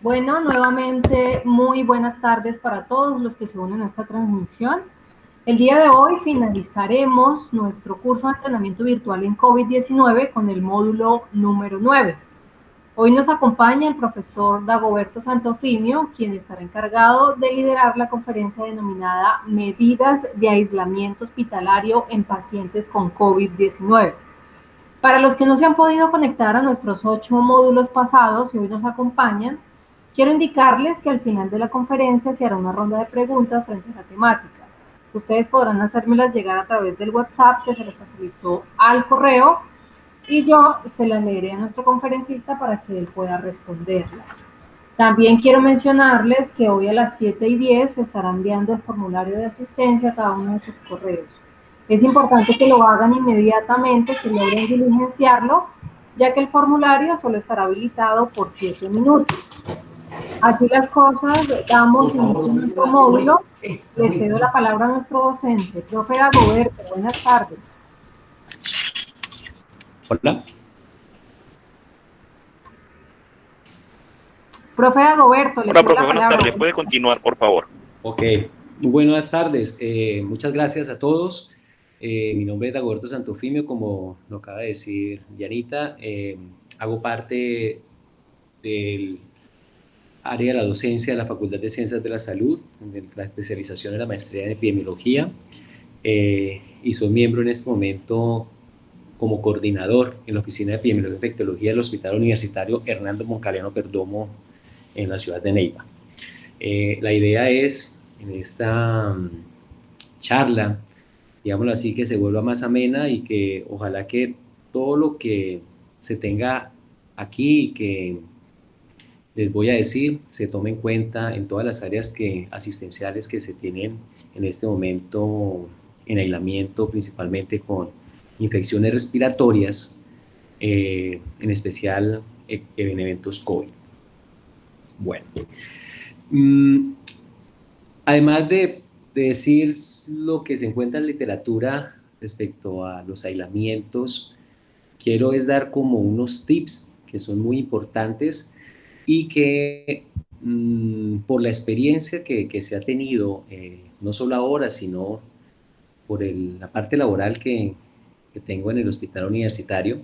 Bueno, nuevamente muy buenas tardes para todos los que se unen a esta transmisión. El día de hoy finalizaremos nuestro curso de entrenamiento virtual en COVID-19 con el módulo número 9. Hoy nos acompaña el profesor Dagoberto Santofimio, quien estará encargado de liderar la conferencia denominada Medidas de Aislamiento Hospitalario en Pacientes con COVID-19. Para los que no se han podido conectar a nuestros 8 módulos pasados y hoy nos acompañan, quiero indicarles que al final de la conferencia se hará una ronda de preguntas frente a la temática. Ustedes podrán hacérmelas llegar a través del WhatsApp que se les facilitó al correo y yo se las leeré a nuestro conferencista para que él pueda responderlas. También quiero mencionarles que hoy a las 7:10 se estará enviando el formulario de asistencia a cada uno de sus correos. Es importante que lo hagan inmediatamente, que logren diligenciarlo, ya que el formulario solo estará habilitado por 7 minutos. Aquí las cosas, damos inicio a nuestro módulo. Le cedo la palabra a nuestro docente, profe Dagoberto. Buenas tardes. Hola. Profe Dagoberto, le Hola, cedo profe, la buenas palabra. tardes. ¿Puede continuar, por favor? Ok, muy buenas tardes. Muchas gracias a todos. Mi nombre es Dagoberto Santofimio, como lo acaba de decir Yanita. Hago parte del área de la docencia de la Facultad de Ciencias de la Salud, de la especialización en la maestría en epidemiología, y soy miembro en este momento como coordinador en la Oficina de Epidemiología y Infectología del Hospital Universitario Hernando Moncaliano Perdomo en la ciudad de Neiva. La idea es, en esta charla, digámoslo así, que se vuelva más amena y que ojalá que todo lo que se tenga aquí, que les voy a decir, se tome en cuenta en todas las áreas asistenciales que se tienen en este momento en aislamiento, principalmente con infecciones respiratorias, en especial en eventos COVID. Bueno. Además de decir lo que se encuentra en literatura respecto a los aislamientos, quiero es dar como unos tips que son muy importantes y que por la experiencia que se ha tenido, no solo ahora, sino por la parte laboral que tengo en el hospital universitario,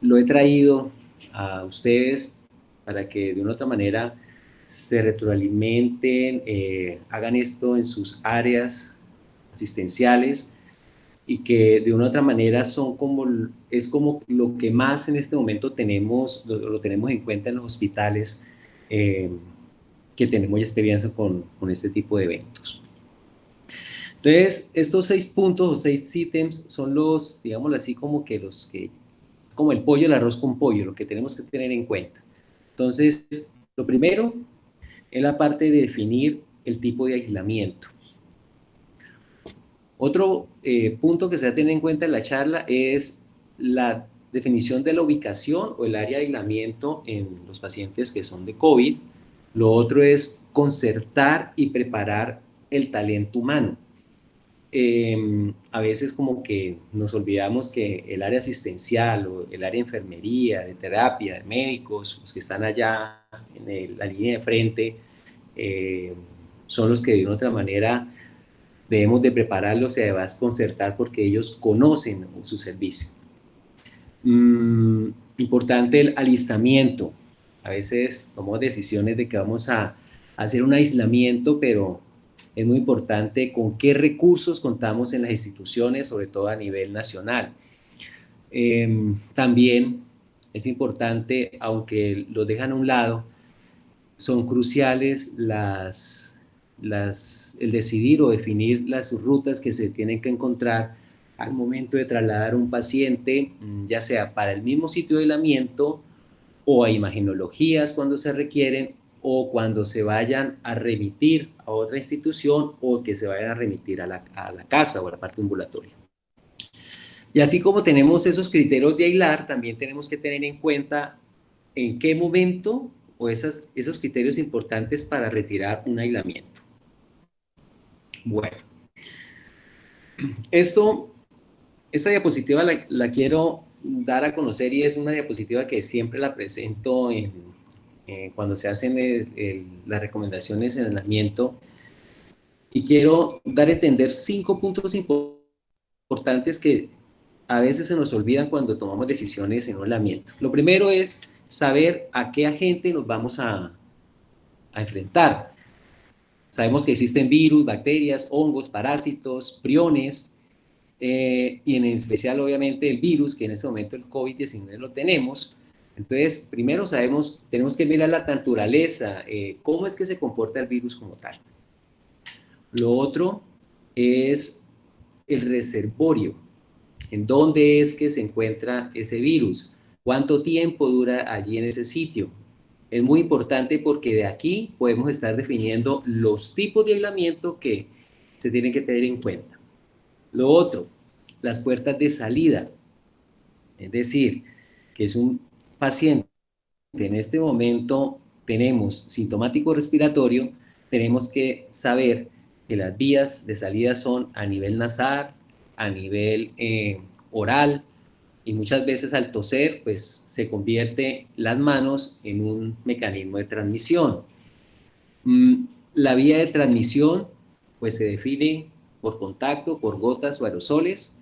lo he traído a ustedes para que de una u otra manera se retroalimenten, hagan esto en sus áreas asistenciales y que de una u otra manera es como lo que más en este momento lo tenemos en cuenta en los hospitales, que tenemos ya experiencia con este tipo de eventos. Entonces, estos 6 puntos o 6 ítems son digámoslo así, como el pollo, el arroz con pollo, lo que tenemos que tener en cuenta. Entonces, lo primero es la parte de definir el tipo de aislamiento. Otro punto que se va a tener en cuenta en la charla es la definición de la ubicación o el área de aislamiento en los pacientes que son de COVID. Lo otro es concertar y preparar el talento humano. A veces como que nos olvidamos que el área asistencial o el área de enfermería, de terapia, de médicos, los que están allá en la línea de frente, son los que de una otra manera debemos de prepararlos y además concertar porque ellos conocen su servicio. Importante el alistamiento. A veces tomamos decisiones de que vamos a hacer un aislamiento, pero es muy importante con qué recursos contamos en las instituciones, sobre todo a nivel nacional. También es importante, aunque lo dejan a un lado, son cruciales el decidir o definir las rutas que se tienen que encontrar al momento de trasladar a un paciente, ya sea para el mismo sitio de aislamiento o a imagenologías cuando se requieren, o cuando se vayan a remitir a otra institución o que se vayan a remitir a la casa o a la parte ambulatoria. Y así como tenemos esos criterios de aislar, también tenemos que tener en cuenta en qué momento o esos criterios importantes para retirar un aislamiento. Bueno, esta diapositiva la quiero dar a conocer y es una diapositiva que siempre la presento cuando se hacen las recomendaciones en aislamiento, y quiero dar a entender 5 puntos importantes que a veces se nos olvidan cuando tomamos decisiones en un aislamiento. Lo primero es saber a qué agente nos vamos a enfrentar. Sabemos que existen virus, bacterias, hongos, parásitos, priones, y en especial obviamente el virus, que en este momento el COVID-19 lo tenemos. Entonces, primero tenemos que mirar la naturaleza, cómo es que se comporta el virus como tal. Lo otro es el reservorio, en dónde es que se encuentra ese virus, cuánto tiempo dura allí en ese sitio. Es muy importante porque de aquí podemos estar definiendo los tipos de aislamiento que se tienen que tener en cuenta. Lo otro, las puertas de salida, es decir, que es un paciente en este momento tenemos sintomático respiratorio, tenemos que saber que las vías de salida son a nivel nasal, a nivel oral, y muchas veces al toser, pues se convierte las manos en un mecanismo de transmisión. La vía de transmisión, pues se define por contacto, por gotas o aerosoles,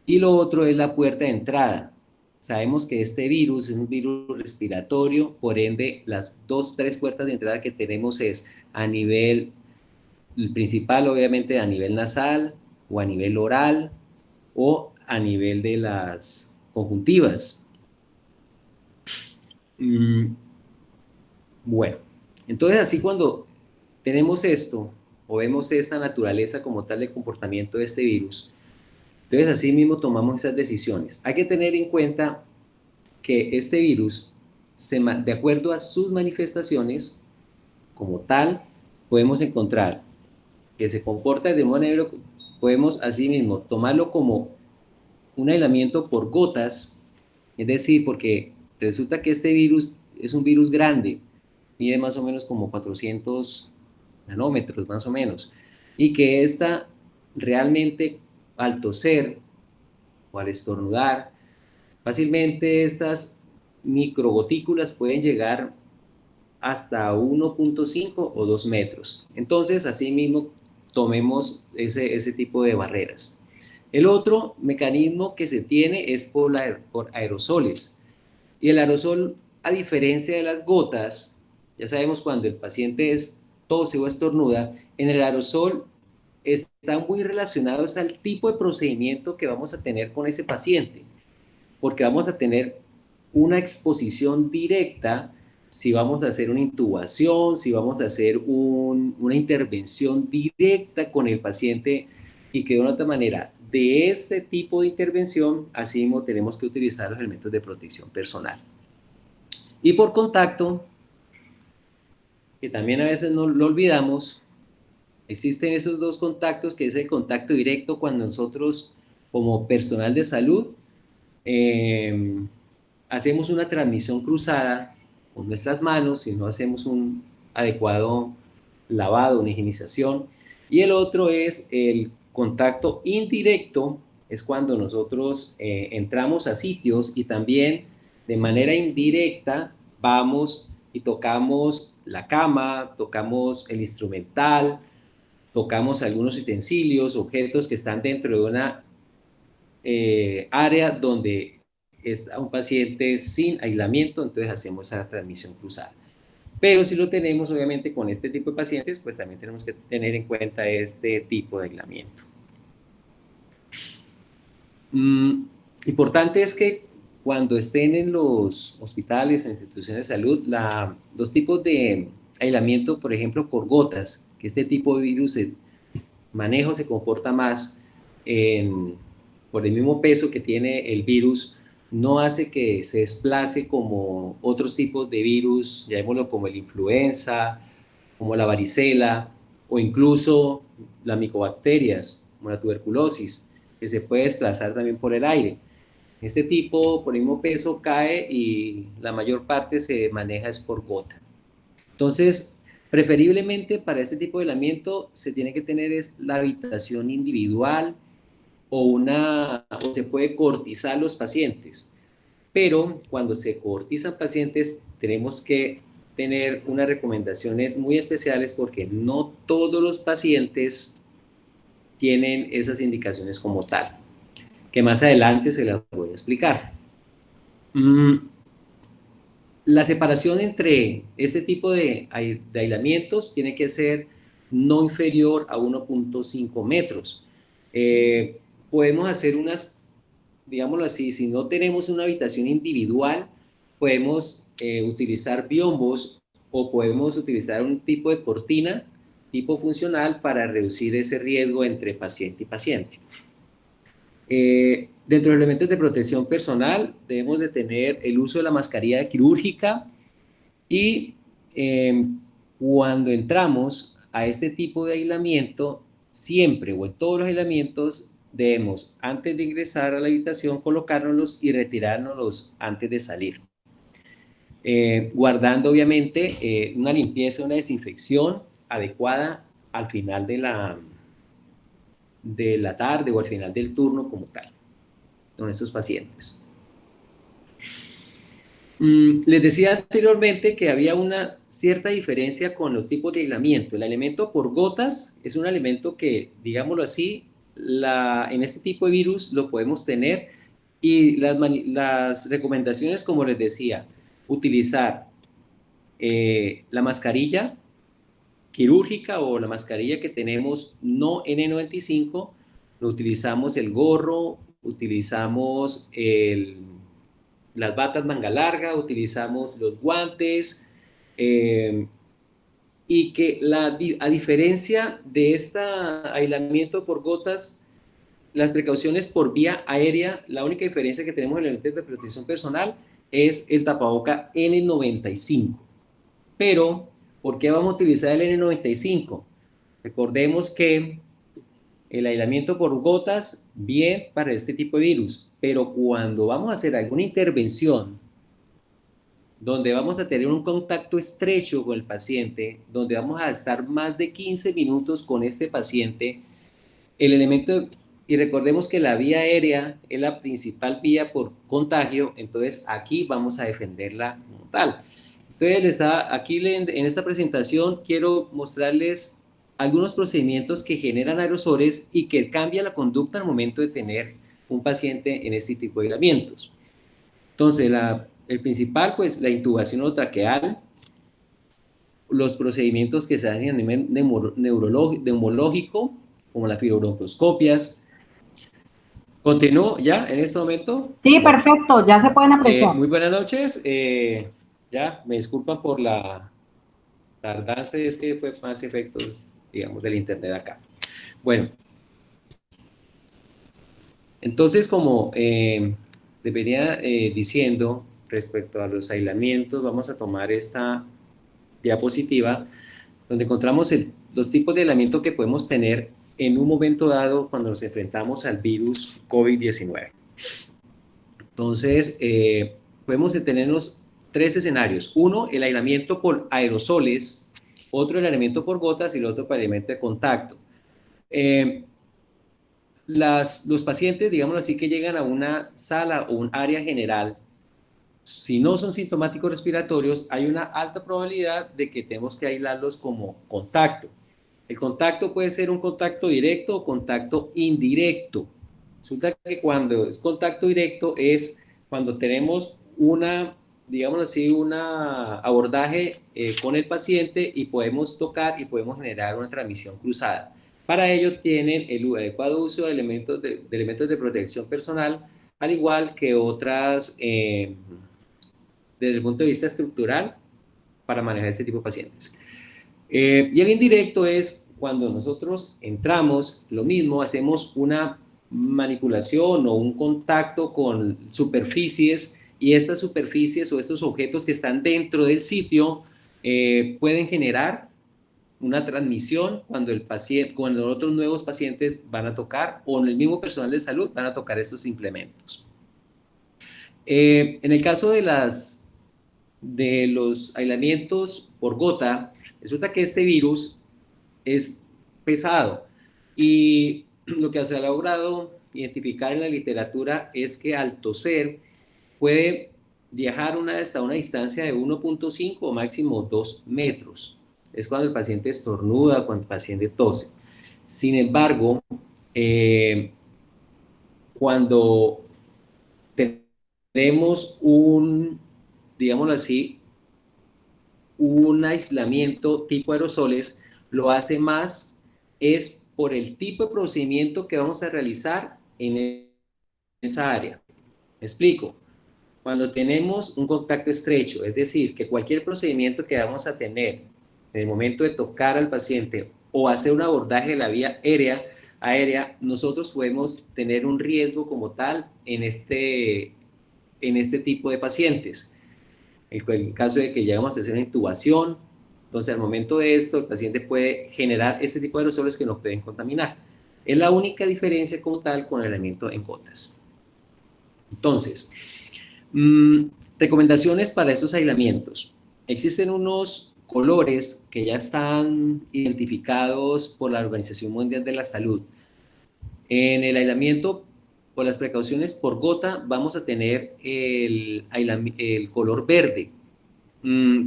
y lo otro es la puerta de entrada. Sabemos que este virus es un virus respiratorio, por ende, las tres puertas de entrada que tenemos es a nivel, el principal obviamente a nivel nasal o a nivel oral o a nivel de las conjuntivas. Bueno, entonces así cuando tenemos esto o vemos esta naturaleza como tal de comportamiento de este virus, entonces así mismo tomamos esas decisiones. Hay que tener en cuenta que este virus, de acuerdo a sus manifestaciones, como tal, podemos encontrar que se comporta de manera, podemos asimismo tomarlo como un aislamiento por gotas, es decir, porque resulta que este virus es un virus grande, mide más o menos como 400 nanómetros, más o menos, y que esta realmente al toser o al estornudar, fácilmente estas microgotículas pueden llegar hasta 1.5 o 2 metros. Entonces, asimismo, tomemos ese tipo de barreras. El otro mecanismo que se tiene es por aerosoles. Y el aerosol, a diferencia de las gotas, ya sabemos cuando el paciente tose o estornuda, en el aerosol están muy relacionados al tipo de procedimiento que vamos a tener con ese paciente, porque vamos a tener una exposición directa si vamos a hacer una intubación, si vamos a hacer una intervención directa con el paciente, y que de una otra manera, de ese tipo de intervención, así mismo tenemos que utilizar los elementos de protección personal. Y por contacto, que también a veces no lo olvidamos, existen esos dos contactos, que es el contacto directo cuando nosotros, como personal de salud, hacemos una transmisión cruzada con nuestras manos, si no hacemos un adecuado lavado, una higienización. Y el otro es el contacto indirecto, es cuando nosotros entramos a sitios y también de manera indirecta vamos y tocamos la cama, tocamos el instrumental, tocamos algunos utensilios, objetos que están dentro de una área donde está un paciente sin aislamiento, entonces hacemos esa transmisión cruzada. Pero si lo tenemos, obviamente, con este tipo de pacientes, pues también tenemos que tener en cuenta este tipo de aislamiento. Importante es que cuando estén en los hospitales o instituciones de salud, los tipos de aislamiento, por ejemplo, por gotas, que este tipo de virus, el manejo se comporta más por el mismo peso que tiene el virus, no hace que se desplace como otros tipos de virus, llamémoslo como el influenza, como la varicela, o incluso las micobacterias, como la tuberculosis, que se puede desplazar también por el aire. Este tipo, por el mismo peso, cae y la mayor parte se maneja es por gota. Entonces, preferiblemente para este tipo de aislamiento se tiene que tener la habitación individual, o se puede cortizar los pacientes. Pero cuando se cortizan pacientes, tenemos que tener unas recomendaciones muy especiales porque no todos los pacientes tienen esas indicaciones como tal, que más adelante se las voy a explicar. La separación entre este tipo de aislamientos tiene que ser no inferior a 1.5 metros. Podemos hacer unas, digámoslo así, si no tenemos una habitación individual, podemos utilizar biombos o podemos utilizar un tipo de cortina tipo funcional para reducir ese riesgo entre paciente y paciente. Dentro de los elementos de protección personal debemos de tener el uso de la mascarilla quirúrgica y cuando entramos a este tipo de aislamiento, siempre o en todos los aislamientos debemos, antes de ingresar a la habitación, colocárnoslos y retirárnoslos antes de salir. Guardando obviamente una limpieza, una desinfección adecuada al final de la tarde o al final del turno como tal, con esos pacientes. Les decía anteriormente que había una cierta diferencia con los tipos de aislamiento. El aislamiento por gotas es un alimento que, digámoslo así, en este tipo de virus lo podemos tener y las recomendaciones, como les decía, utilizar la mascarilla quirúrgica o la mascarilla que tenemos no N95, lo utilizamos el gorro, utilizamos las batas manga larga, utilizamos los guantes, y que a diferencia de este aislamiento por gotas, las precauciones por vía aérea, la única diferencia que tenemos en el elemento de protección personal es el tapaboca N95. Pero, ¿por qué vamos a utilizar el N95? Recordemos que el aislamiento por gotas, bien para este tipo de virus, pero cuando vamos a hacer alguna intervención donde vamos a tener un contacto estrecho con el paciente, donde vamos a estar más de 15 minutos con este paciente, el elemento, y recordemos que la vía aérea es la principal vía por contagio, entonces aquí vamos a defenderla como tal. Entonces, aquí en esta presentación quiero mostrarles algunos procedimientos que generan aerosoles y que cambian la conducta al momento de tener un paciente en este tipo de aislamientos. Entonces, el principal, pues la intubación orotraqueal, los procedimientos que se hacen a nivel neumológico, como las fibrobroncoscopias. ¿Continúo ya en este momento? Sí, Bueno, perfecto, ya se pueden apreciar. muy buenas noches. Ya, me disculpan por la tardanza, es que fue más efectos, digamos, del internet acá. Bueno, entonces, como te venía diciendo respecto a los aislamientos, vamos a tomar esta diapositiva donde encontramos los tipos de aislamiento que podemos tener en un momento dado cuando nos enfrentamos al virus COVID-19. Entonces, podemos tenernos tres escenarios. Uno, el aislamiento por aerosoles, otro el aislamiento por gotas y el otro para aislamiento de contacto. Los pacientes, digamos así, que llegan a una sala o un área general, si no son sintomáticos respiratorios, hay una alta probabilidad de que tenemos que aislarlos como contacto. El contacto puede ser un contacto directo o contacto indirecto. Resulta que cuando es contacto directo es cuando tenemos digamos así, un abordaje con el paciente y podemos tocar y podemos generar una transmisión cruzada. Para ello tienen el adecuado uso de elementos de protección personal, al igual que otras, desde el punto de vista estructural, para manejar este tipo de pacientes. Y el indirecto es cuando nosotros entramos, lo mismo, hacemos una manipulación o un contacto con superficies y estas superficies o estos objetos que están dentro del sitio pueden generar una transmisión cuando cuando otros nuevos pacientes van a tocar o el mismo personal de salud van a tocar estos implementos. En el caso de los aislamientos por gota, resulta que este virus es pesado y lo que se ha logrado identificar en la literatura es que al toser puede viajar hasta una distancia de 1.5 o máximo 2 metros. Es cuando el paciente estornuda, cuando el paciente tose. Sin embargo, cuando tenemos digámoslo así, un aislamiento tipo aerosoles, lo hace más es por el tipo de procedimiento que vamos a realizar en esa área. ¿Me explico? Cuando tenemos un contacto estrecho, es decir, que cualquier procedimiento que vamos a tener en el momento de tocar al paciente o hacer un abordaje de la vía aérea, nosotros podemos tener un riesgo como tal en este tipo de pacientes. El caso de que llegamos a hacer una intubación, entonces al momento de esto el paciente puede generar este tipo de aerosoles que nos pueden contaminar. Es la única diferencia como tal con el aislamiento en gotas. Entonces, mmm, recomendaciones para estos aislamientos. Existen unos colores que ya están identificados por la Organización Mundial de la Salud. En el aislamiento, por las precauciones por gota, vamos a tener el color verde.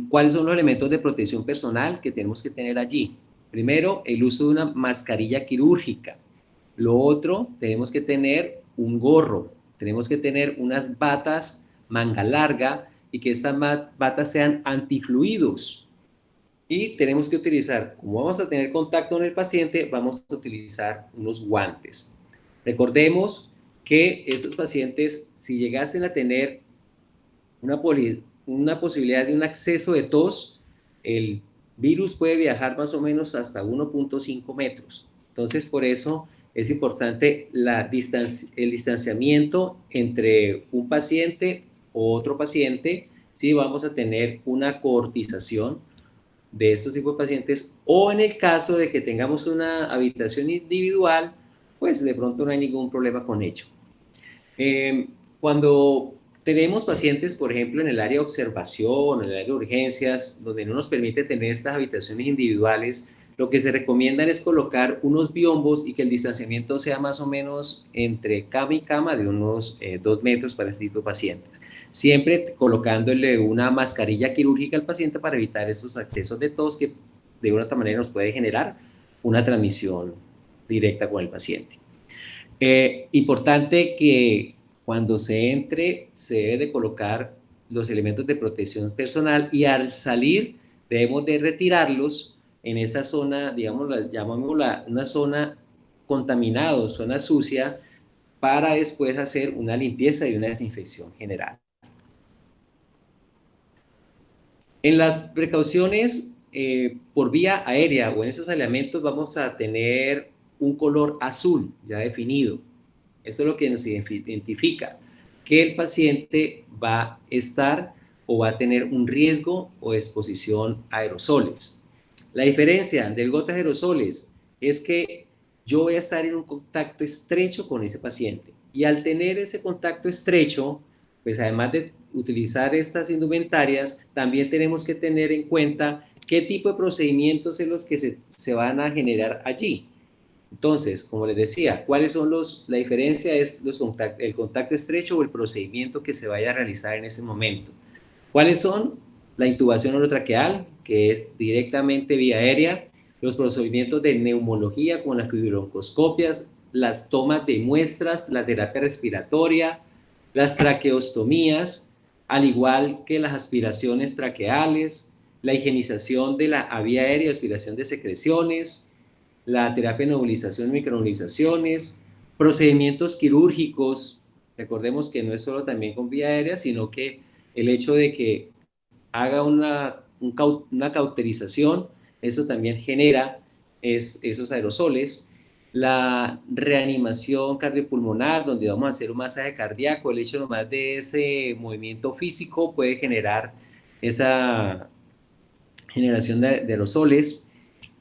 ¿Cuáles son los elementos de protección personal que tenemos que tener allí? Primero, el uso de una mascarilla quirúrgica. Lo otro, tenemos que tener un gorro, tenemos que tener unas batas manga larga y que estas batas sean antifluidos. Y tenemos que utilizar, como vamos a tener contacto con el paciente, vamos a utilizar unos guantes. Recordemos que estos pacientes, si llegasen a tener una posibilidad de un acceso de tos, el virus puede viajar más o menos hasta 1.5 metros. Entonces, por eso es importante el distanciamiento entre un paciente o otro paciente si vamos a tener una coortización de estos tipos de pacientes, o en el caso de que tengamos una habitación individual, pues de pronto no hay ningún problema con ello. Cuando tenemos pacientes, por ejemplo, en el área de observación, en el área de urgencias, donde no nos permite tener estas habitaciones individuales, lo que se recomienda es colocar unos biombos y que el distanciamiento sea más o menos entre cama y cama de unos 2 metros para este tipo de pacientes. Siempre colocándole una mascarilla quirúrgica al paciente para evitar esos accesos de tos que de una otra manera nos puede generar una transmisión directa con el paciente. Importante que cuando se entre se debe de colocar los elementos de protección personal y al salir debemos de retirarlos en esa zona, digamos, llamémosla una zona contaminada, zona sucia, para después hacer una limpieza y una desinfección general. En las precauciones por vía aérea o en esos elementos vamos a tener un color azul ya definido. Esto es lo que nos identifica que el paciente va a estar o va a tener un riesgo o exposición a aerosoles. La diferencia del gotas aerosoles es que yo voy a estar en un contacto estrecho con ese paciente y al tener ese contacto estrecho, pues además de utilizar estas indumentarias, también tenemos que tener en cuenta qué tipo de procedimientos son los que se van a generar allí. Entonces, como les decía, ¿cuáles son la diferencia? Es el contacto estrecho o el procedimiento que se vaya a realizar en ese momento. ¿Cuáles son? La intubación orotraqueal, que es directamente vía aérea, los procedimientos de neumología con las fibrobroncoscopias, las tomas de muestras, la terapia respiratoria, las traqueostomías, al igual que las aspiraciones traqueales, la higienización de la vía aérea, aspiración de secreciones, la terapia de nebulización, micronebulizaciones, procedimientos quirúrgicos. Recordemos que no es solo también con vía aérea, sino que el hecho de que haga una cauterización, eso también genera esos aerosoles. La reanimación cardiopulmonar, donde vamos a hacer un masaje cardíaco, el hecho nomás de ese movimiento físico puede generar esa generación de aerosoles.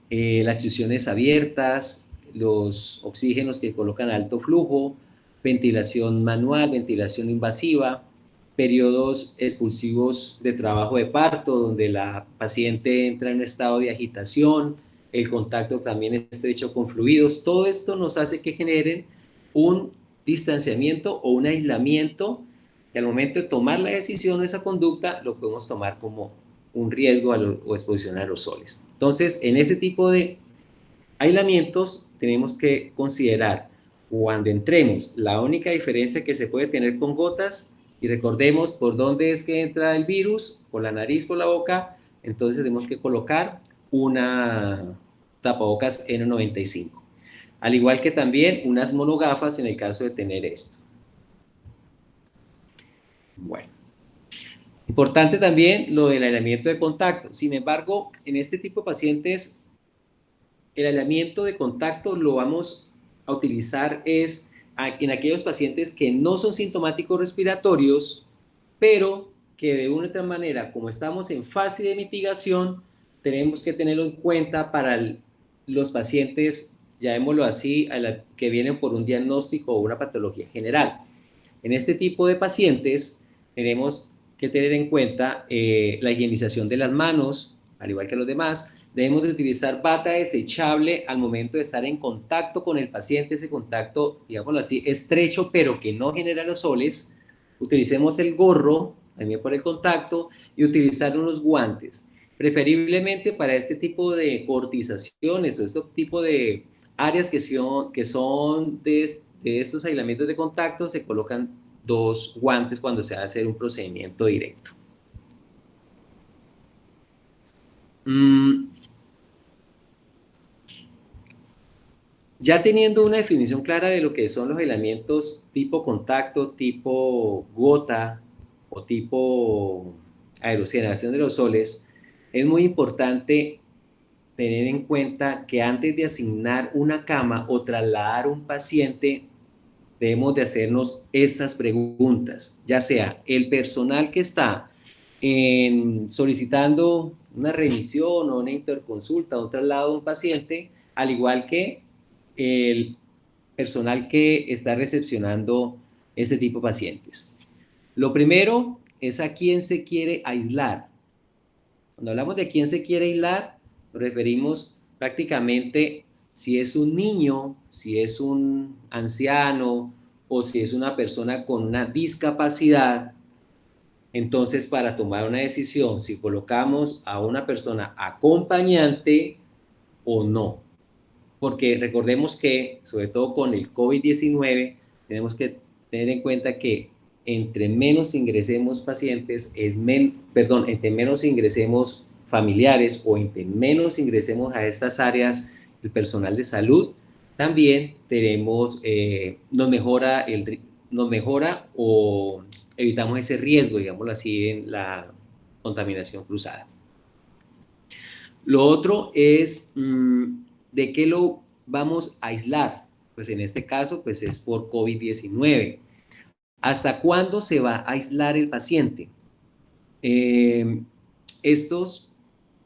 Las extrusiones abiertas, los oxígenos que colocan a alto flujo, ventilación manual, ventilación invasiva, periodos expulsivos de trabajo de parto, donde la paciente entra en un estado de agitación, el contacto también estrecho con fluidos. Todo esto nos hace que generen un distanciamiento o un aislamiento que al momento de tomar la decisión o esa conducta lo podemos tomar como un riesgo o exposición a aerosoles. Entonces, en ese tipo de aislamientos tenemos que considerar cuando entremos la única diferencia que se puede tener con gotas, y recordemos por dónde es que entra el virus, por la nariz, por la boca, entonces tenemos que colocar una tapabocas N95. Al igual que también unas monogafas en el caso de tener esto. Bueno, importante también lo del aislamiento de contacto. Sin embargo, en este tipo de pacientes, el aislamiento de contacto lo vamos a utilizar en aquellos pacientes que no son sintomáticos respiratorios, pero que de una u otra manera, como estamos en fase de mitigación, tenemos que tenerlo en cuenta para los pacientes, llamémoslo así, que vienen por un diagnóstico o una patología general. En este tipo de pacientes tenemos que tener en cuenta la higienización de las manos, al igual que los demás. Debemos de utilizar bata desechable al momento de estar en contacto con el paciente, ese contacto, digámoslo así, estrecho, pero que no genera aerosoles. Utilicemos el gorro, también por el contacto, y utilizar unos guantes. Preferiblemente para este tipo de cortizaciones o este tipo de áreas que son de estos aislamientos de contacto, se colocan 2 guantes cuando se va a hacer un procedimiento directo. Ya teniendo una definición clara de lo que son los aislamientos tipo contacto, tipo gota o tipo generación de aerosoles, es muy importante tener en cuenta que antes de asignar una cama o trasladar un paciente, debemos de hacernos estas preguntas, ya sea el personal que está solicitando una remisión o una interconsulta o un traslado de un paciente, al igual que el personal que está recepcionando este tipo de pacientes. Lo primero es a quién se quiere aislar. Cuando hablamos de quién se quiere aislar, nos referimos prácticamente si es un niño, si es un anciano o si es una persona con una discapacidad. Entonces, para tomar una decisión, si colocamos a una persona acompañante o no. Porque recordemos que, sobre todo con el COVID-19, tenemos que tener en cuenta que entre menos ingresemos pacientes, entre menos ingresemos familiares o entre menos ingresemos a estas áreas el personal de salud, también nos mejora o evitamos ese riesgo, digámoslo así, en la contaminación cruzada. Lo otro es de qué lo vamos a aislar. Pues en este caso, pues es por COVID-19. ¿Hasta cuándo se va a aislar el paciente?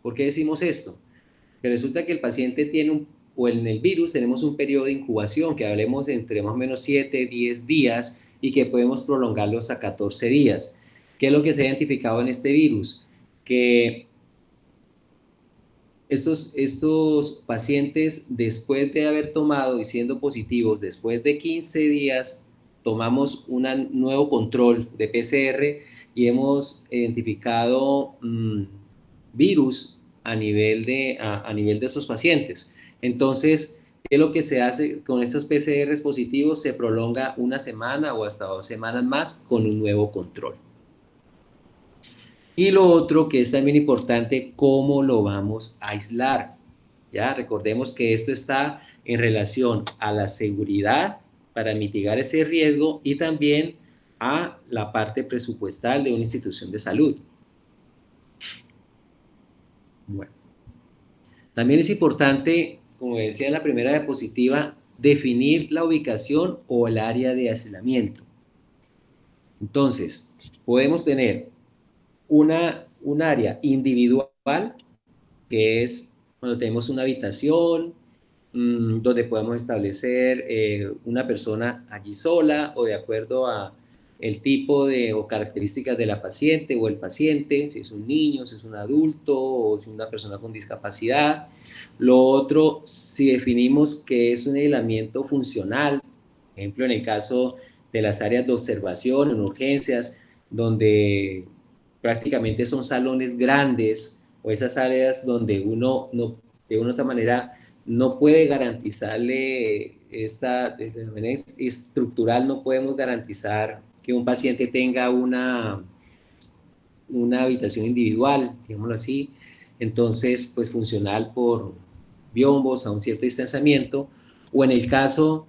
¿Por qué decimos esto? Que resulta que el paciente tiene o en el virus tenemos un periodo de incubación que hablemos entre más o menos 7, 10 días y que podemos prolongarlos a 14 días. ¿Qué es lo que se ha identificado en este virus? Que estos pacientes, después de haber tomado y siendo positivos, después de 15 días, tomamos un nuevo control de PCR y hemos identificado virus a nivel de estos pacientes. Entonces, ¿qué es lo que se hace con estos PCRs positivos? Se prolonga una semana o hasta 2 semanas más con un nuevo control. Y lo otro que es también importante, ¿cómo lo vamos a aislar? Ya recordemos que esto está en relación a la seguridad para mitigar ese riesgo y también a la parte presupuestal de una institución de salud. Bueno, también es importante, como decía en la primera diapositiva, definir la ubicación o el área de aislamiento. Entonces, podemos tener un área individual, que es cuando tenemos una habitación donde podemos establecer una persona allí sola o de acuerdo a el tipo o características de la paciente o el paciente, si es un niño, si es un adulto o si es una persona con discapacidad. Lo otro, si definimos que es un aislamiento funcional, por ejemplo, en el caso de las áreas de observación, en urgencias, donde prácticamente son salones grandes o esas áreas donde uno no, de una u otra manera no puede garantizarle de manera estructural no podemos garantizar que un paciente tenga una habitación individual, digámoslo así, entonces pues funcional por biombos a un cierto distanciamiento, o en el caso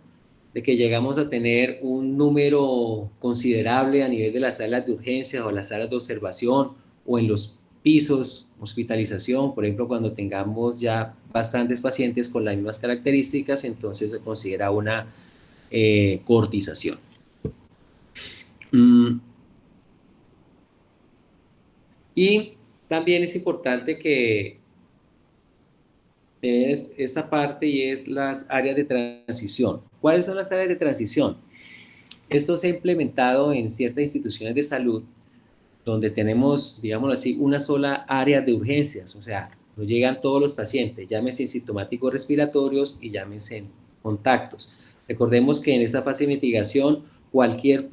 de que llegamos a tener un número considerable a nivel de las salas de urgencia o las salas de observación o en los pisos, hospitalización, por ejemplo, cuando tengamos ya bastantes pacientes con las mismas características, entonces se considera una coortización. Y también es importante que tener esta parte y es las áreas de transición. ¿Cuáles son las áreas de transición? Esto se ha implementado en ciertas instituciones de salud donde tenemos, digámoslo así, una sola área de urgencias, o sea, no llegan todos los pacientes, llámese sintomáticos respiratorios y llámese contactos. Recordemos que en esta fase de mitigación, cualquier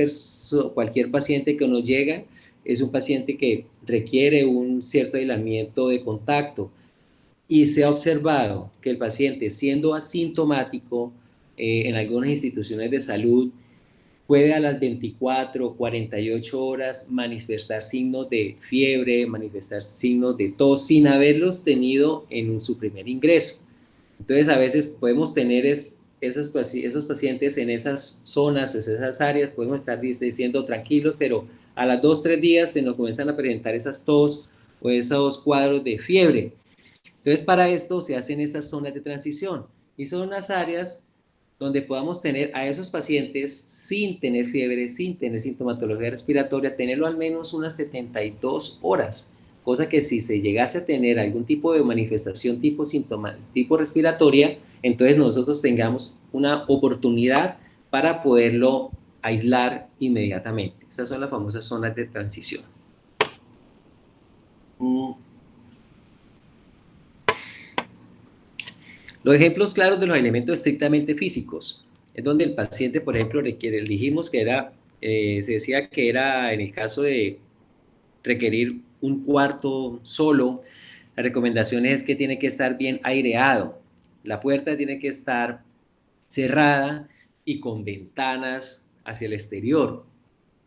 paciente que nos llega es un paciente que requiere un cierto aislamiento de contacto y se ha observado que el paciente, siendo asintomático en algunas instituciones de salud, puede a las 24 o 48 horas manifestar signos de fiebre, manifestar signos de tos sin haberlos tenido en su primer ingreso. Entonces, a veces podemos tener esos pacientes en esas zonas, en esas áreas, podemos estar diciendo tranquilos, pero a las 2-3 días se nos comienzan a presentar esas tos o esos cuadros de fiebre. Entonces, para esto se hacen esas zonas de transición y son unas áreas donde podamos tener a esos pacientes sin tener fiebre, sin tener sintomatología respiratoria, tenerlo al menos unas 72 horas, cosa que si se llegase a tener algún tipo de manifestación tipo respiratoria, entonces nosotros tengamos una oportunidad para poderlo aislar inmediatamente. Estas son las famosas zonas de transición. Los ejemplos claros de los elementos estrictamente físicos es donde el paciente, por ejemplo, requiere, dijimos que era, se decía que era en el caso de requerir un cuarto solo, la recomendación es que tiene que estar bien aireado, la puerta tiene que estar cerrada y con ventanas hacia el exterior.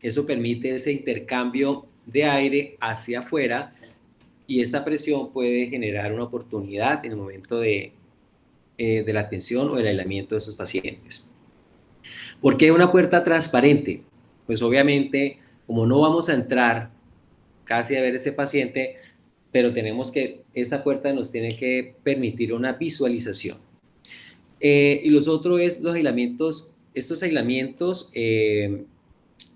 Eso permite ese intercambio de aire hacia afuera y esta presión puede generar una oportunidad en el momento de la atención o el aislamiento de esos pacientes. ¿Por qué una puerta transparente? Pues obviamente, como no vamos a entrar casi a ver ese paciente, pero esta puerta nos tiene que permitir una visualización. Y los otros es los aislamientos. Estos aislamientos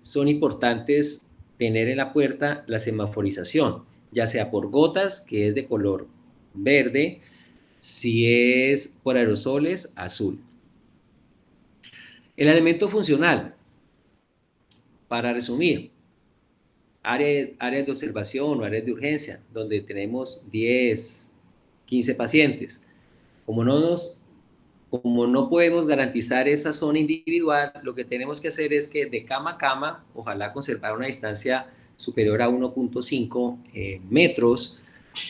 son importantes tener en la puerta la semaforización, ya sea por gotas, que es de color verde, si es por aerosoles, azul. El elemento funcional, para resumir, áreas de observación o áreas de urgencia, donde tenemos 10, 15 pacientes. Como no podemos garantizar esa zona individual, lo que tenemos que hacer es que de cama a cama, ojalá conservar una distancia superior a 1.5 metros,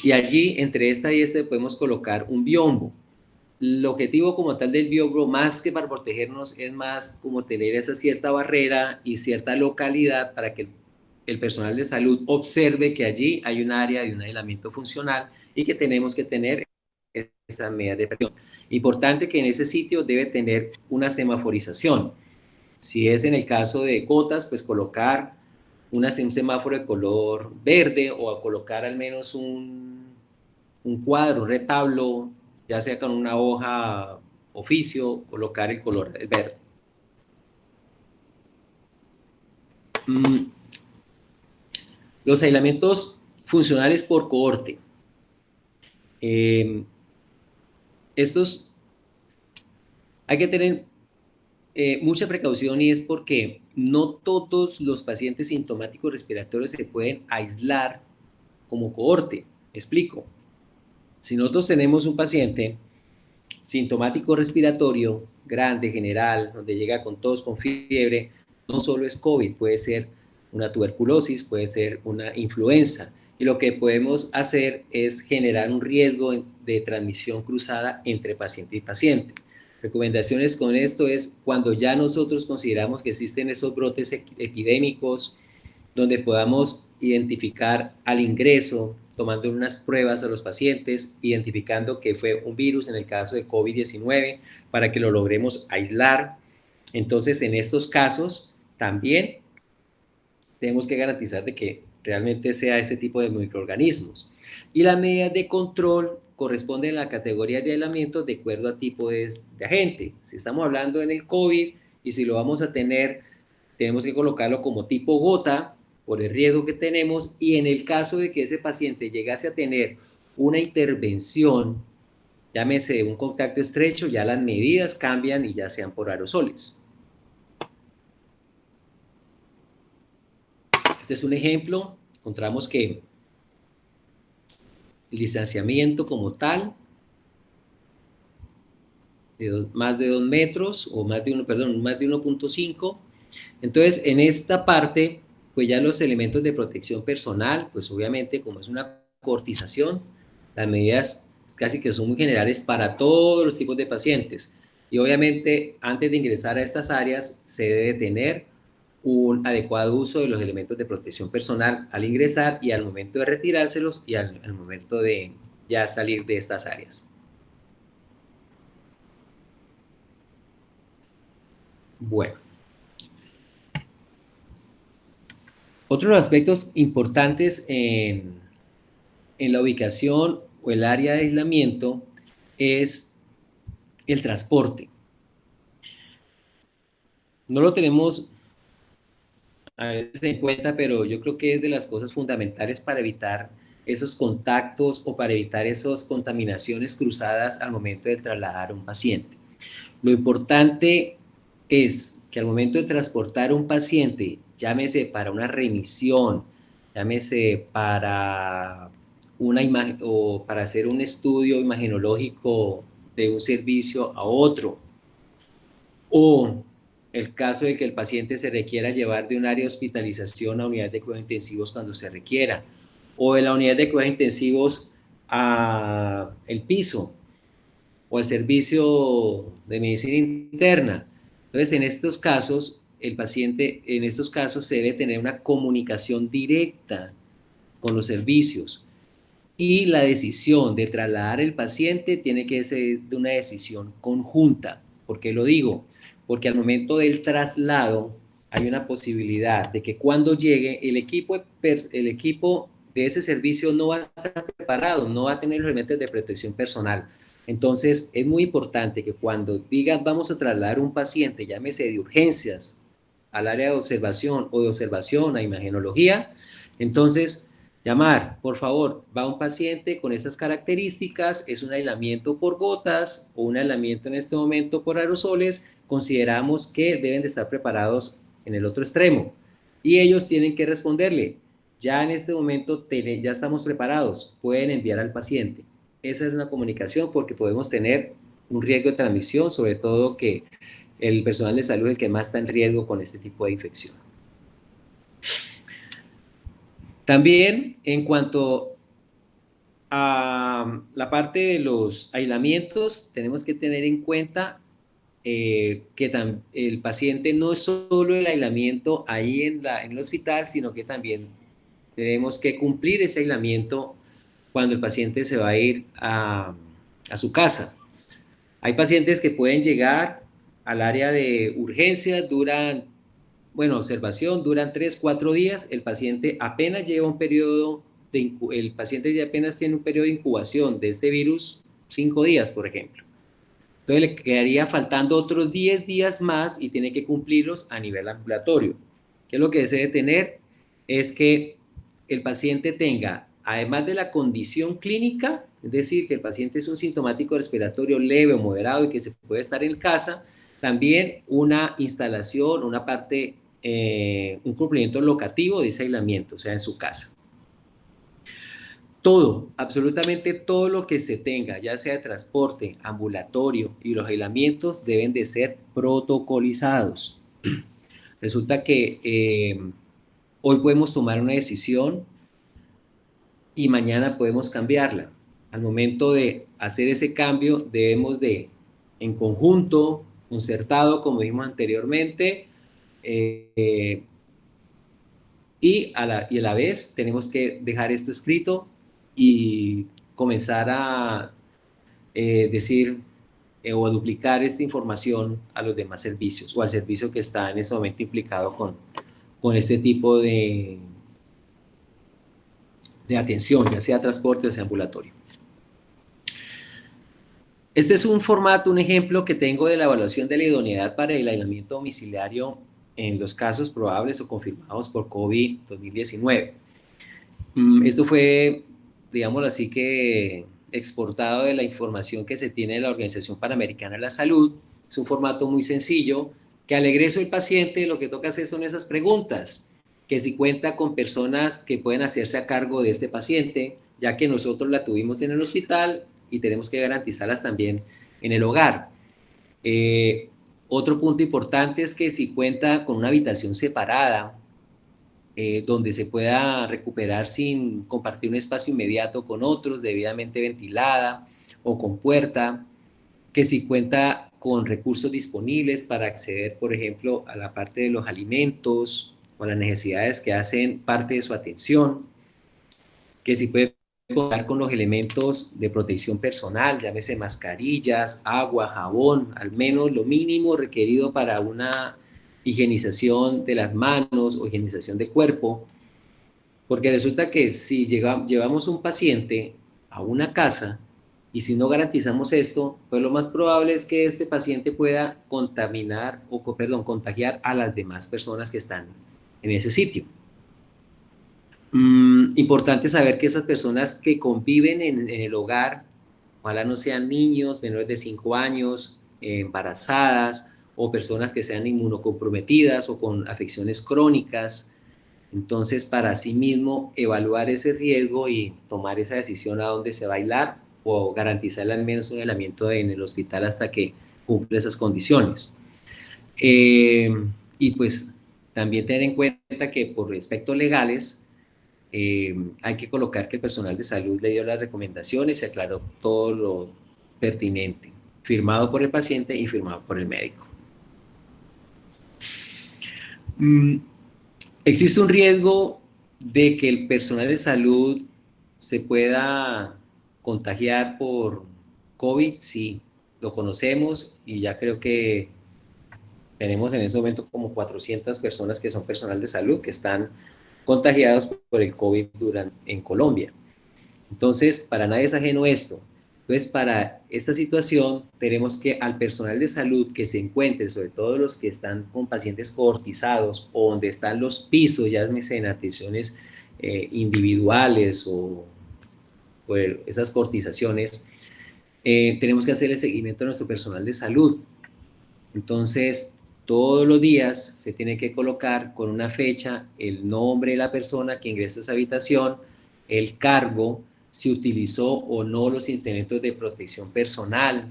y allí entre esta y este podemos colocar un biombo. El objetivo como tal del biombo, más que para protegernos, es más como tener esa cierta barrera y cierta localidad para que el personal de salud observe que allí hay un área de un aislamiento funcional y que tenemos que tener esa medida de presión. Importante que en ese sitio debe tener una semaforización. Si es en el caso de gotas, pues colocar un semáforo de color verde o colocar al menos un cuadro, un retablo, ya sea con una hoja oficio, colocar el color verde. Los aislamientos funcionales por cohorte. Estos hay que tener mucha precaución y es porque no todos los pacientes sintomáticos respiratorios se pueden aislar como cohorte. Explico. Si nosotros tenemos un paciente sintomático respiratorio grande, general, donde llega con tos, con fiebre, no solo es COVID, puede ser una tuberculosis, puede ser una influenza. Y lo que podemos hacer es generar un riesgo de transmisión cruzada entre paciente y paciente. Recomendaciones con esto es cuando ya nosotros consideramos que existen esos brotes epidémicos, donde podamos identificar al ingreso, tomando unas pruebas a los pacientes, identificando que fue un virus en el caso de COVID-19, para que lo logremos aislar. Entonces, en estos casos, también tenemos que garantizar de que realmente sea ese tipo de microorganismos. Y las medidas de control corresponden a la categoría de aislamiento de acuerdo a tipo de agente. Si estamos hablando en el COVID y si lo vamos a tener, tenemos que colocarlo como tipo gota por el riesgo que tenemos, y en el caso de que ese paciente llegase a tener una intervención, llámese un contacto estrecho, ya las medidas cambian y ya sean por aerosoles. Este es un ejemplo. Encontramos que el distanciamiento como tal, más de 2 metros, o más de 1, perdón, más de 1.5. Entonces, en esta parte, pues ya los elementos de protección personal, pues obviamente como es una cortización, las medidas casi que son muy generales para todos los tipos de pacientes. Y obviamente, antes de ingresar a estas áreas, se debe tener un adecuado uso de los elementos de protección personal al ingresar y al momento de retirárselos y al momento de ya salir de estas áreas. Bueno, otros aspectos importantes en la ubicación o el área de aislamiento es el transporte. No lo tenemos a veces en cuenta, pero yo creo que es de las cosas fundamentales para evitar esos contactos o para evitar esas contaminaciones cruzadas al momento de trasladar a un paciente. Lo importante es que al momento de transportar a un paciente, llámese para una remisión, llámese para una imagen o para hacer un estudio imagenológico de un servicio a otro, o el caso de que el paciente se requiera llevar de un área de hospitalización a unidad de cuidados intensivos cuando se requiera, o de la unidad de cuidados intensivos a el piso, o al servicio de medicina interna. Entonces, en estos casos, el paciente, en estos casos, se debe tener una comunicación directa con los servicios, y la decisión de trasladar el paciente tiene que ser de una decisión conjunta. ¿Por qué lo digo? Porque al momento del traslado hay una posibilidad de que cuando llegue el equipo de ese servicio no va a estar preparado, no va a tener los elementos de protección personal. Entonces, es muy importante que cuando digan vamos a trasladar un paciente, llámese de urgencias al área de observación o de observación a imagenología, entonces llamar, por favor, va un paciente con esas características, es un aislamiento por gotas o un aislamiento en este momento por aerosoles, consideramos que deben de estar preparados en el otro extremo. Y ellos tienen que responderle, ya en este momento ya estamos preparados, pueden enviar al paciente. Esa es una comunicación porque podemos tener un riesgo de transmisión, sobre todo que el personal de salud es el que más está en riesgo con este tipo de infección. También en cuanto a la parte de los aislamientos, tenemos que tener en cuenta que el paciente no es solo el aislamiento ahí en el hospital, sino que también tenemos que cumplir ese aislamiento cuando el paciente se va a ir a su casa. Hay pacientes que pueden llegar al área de urgencias, observación, duran 3, 4 días, el paciente apenas lleva un periodo el paciente ya apenas tiene un periodo de incubación de este virus, 5 días, por ejemplo. Entonces le quedaría faltando otros 10 días más y tiene que cumplirlos a nivel ambulatorio. ¿Qué es lo que desea tener? Es que el paciente tenga, además de la condición clínica, es decir, que el paciente es un sintomático respiratorio leve o moderado y que se puede estar en casa, también una instalación, una parte, un cumplimiento locativo de ese aislamiento, o sea, en su casa. Todo, absolutamente todo lo que se tenga, ya sea de transporte, ambulatorio y los aislamientos deben de ser protocolizados. Resulta que Hoy podemos tomar una decisión y mañana podemos cambiarla. Al momento de hacer ese cambio, debemos de, en conjunto, concertado, como dijimos anteriormente, eh, y a la vez tenemos que dejar esto escrito y comenzar a decir o a duplicar esta información a los demás servicios o al servicio que está en ese momento implicado con este tipo de atención, ya sea transporte o sea ambulatorio. Este es un formato, un ejemplo que tengo de la evaluación de la idoneidad para el aislamiento domiciliario en los casos probables o confirmados por COVID-2019. Esto fue, digámoslo así, que exportado de la información que se tiene de la Organización Panamericana de la Salud. Es un formato muy sencillo, que al egreso del paciente lo que toca hacer son esas preguntas, que si cuenta con personas que pueden hacerse a cargo de este paciente, ya que nosotros la tuvimos en el hospital y tenemos que garantizarlas también en el hogar. Eh, Otro punto importante es que si cuenta con una habitación separada, donde se pueda recuperar sin compartir un espacio inmediato con otros, debidamente ventilada o con puerta, que si cuenta con recursos disponibles para acceder, por ejemplo, a la parte de los alimentos o a las necesidades que hacen parte de su atención, que si puede contar con los elementos de protección personal, llámese mascarillas, agua, jabón, al menos lo mínimo requerido para una higienización de las manos o higienización de cuerpo, porque resulta que si llevamos un paciente a una casa y si no garantizamos esto, pues lo más probable es que este paciente pueda contaminar o, perdón, contagiar a las demás personas que están en ese sitio. Importante saber que esas personas que conviven en el hogar, ojalá no sean niños menores de 5 años, embarazadas o personas que sean inmunocomprometidas o con afecciones crónicas. Entonces, para sí mismo evaluar ese riesgo y tomar esa decisión a dónde se va a aislar o garantizarle al menos un aislamiento en el hospital hasta que cumple esas condiciones. Eh, y pues también tener en cuenta que por aspectos legales hay que colocar que el personal de salud le dio las recomendaciones y aclaró todo lo pertinente, firmado por el paciente y firmado por el médico. ¿Existe un riesgo de que el personal de salud se pueda contagiar por COVID? Sí, lo conocemos y ya creo que tenemos en ese momento como 400 personas que son personal de salud que están contagiados por el COVID en Colombia. Entonces, para nadie es ajeno esto. Entonces, para esta situación, tenemos que al personal de salud que se encuentre, sobre todo los que están con pacientes cohortizados o donde están los pisos, ya en atenciones individuales o esas cohortizaciones, tenemos que hacer el seguimiento a nuestro personal de salud. Entonces, todos los días se tiene que colocar con una fecha el nombre de la persona que ingresa a esa habitación, el cargo, si utilizó o no los instrumentos de protección personal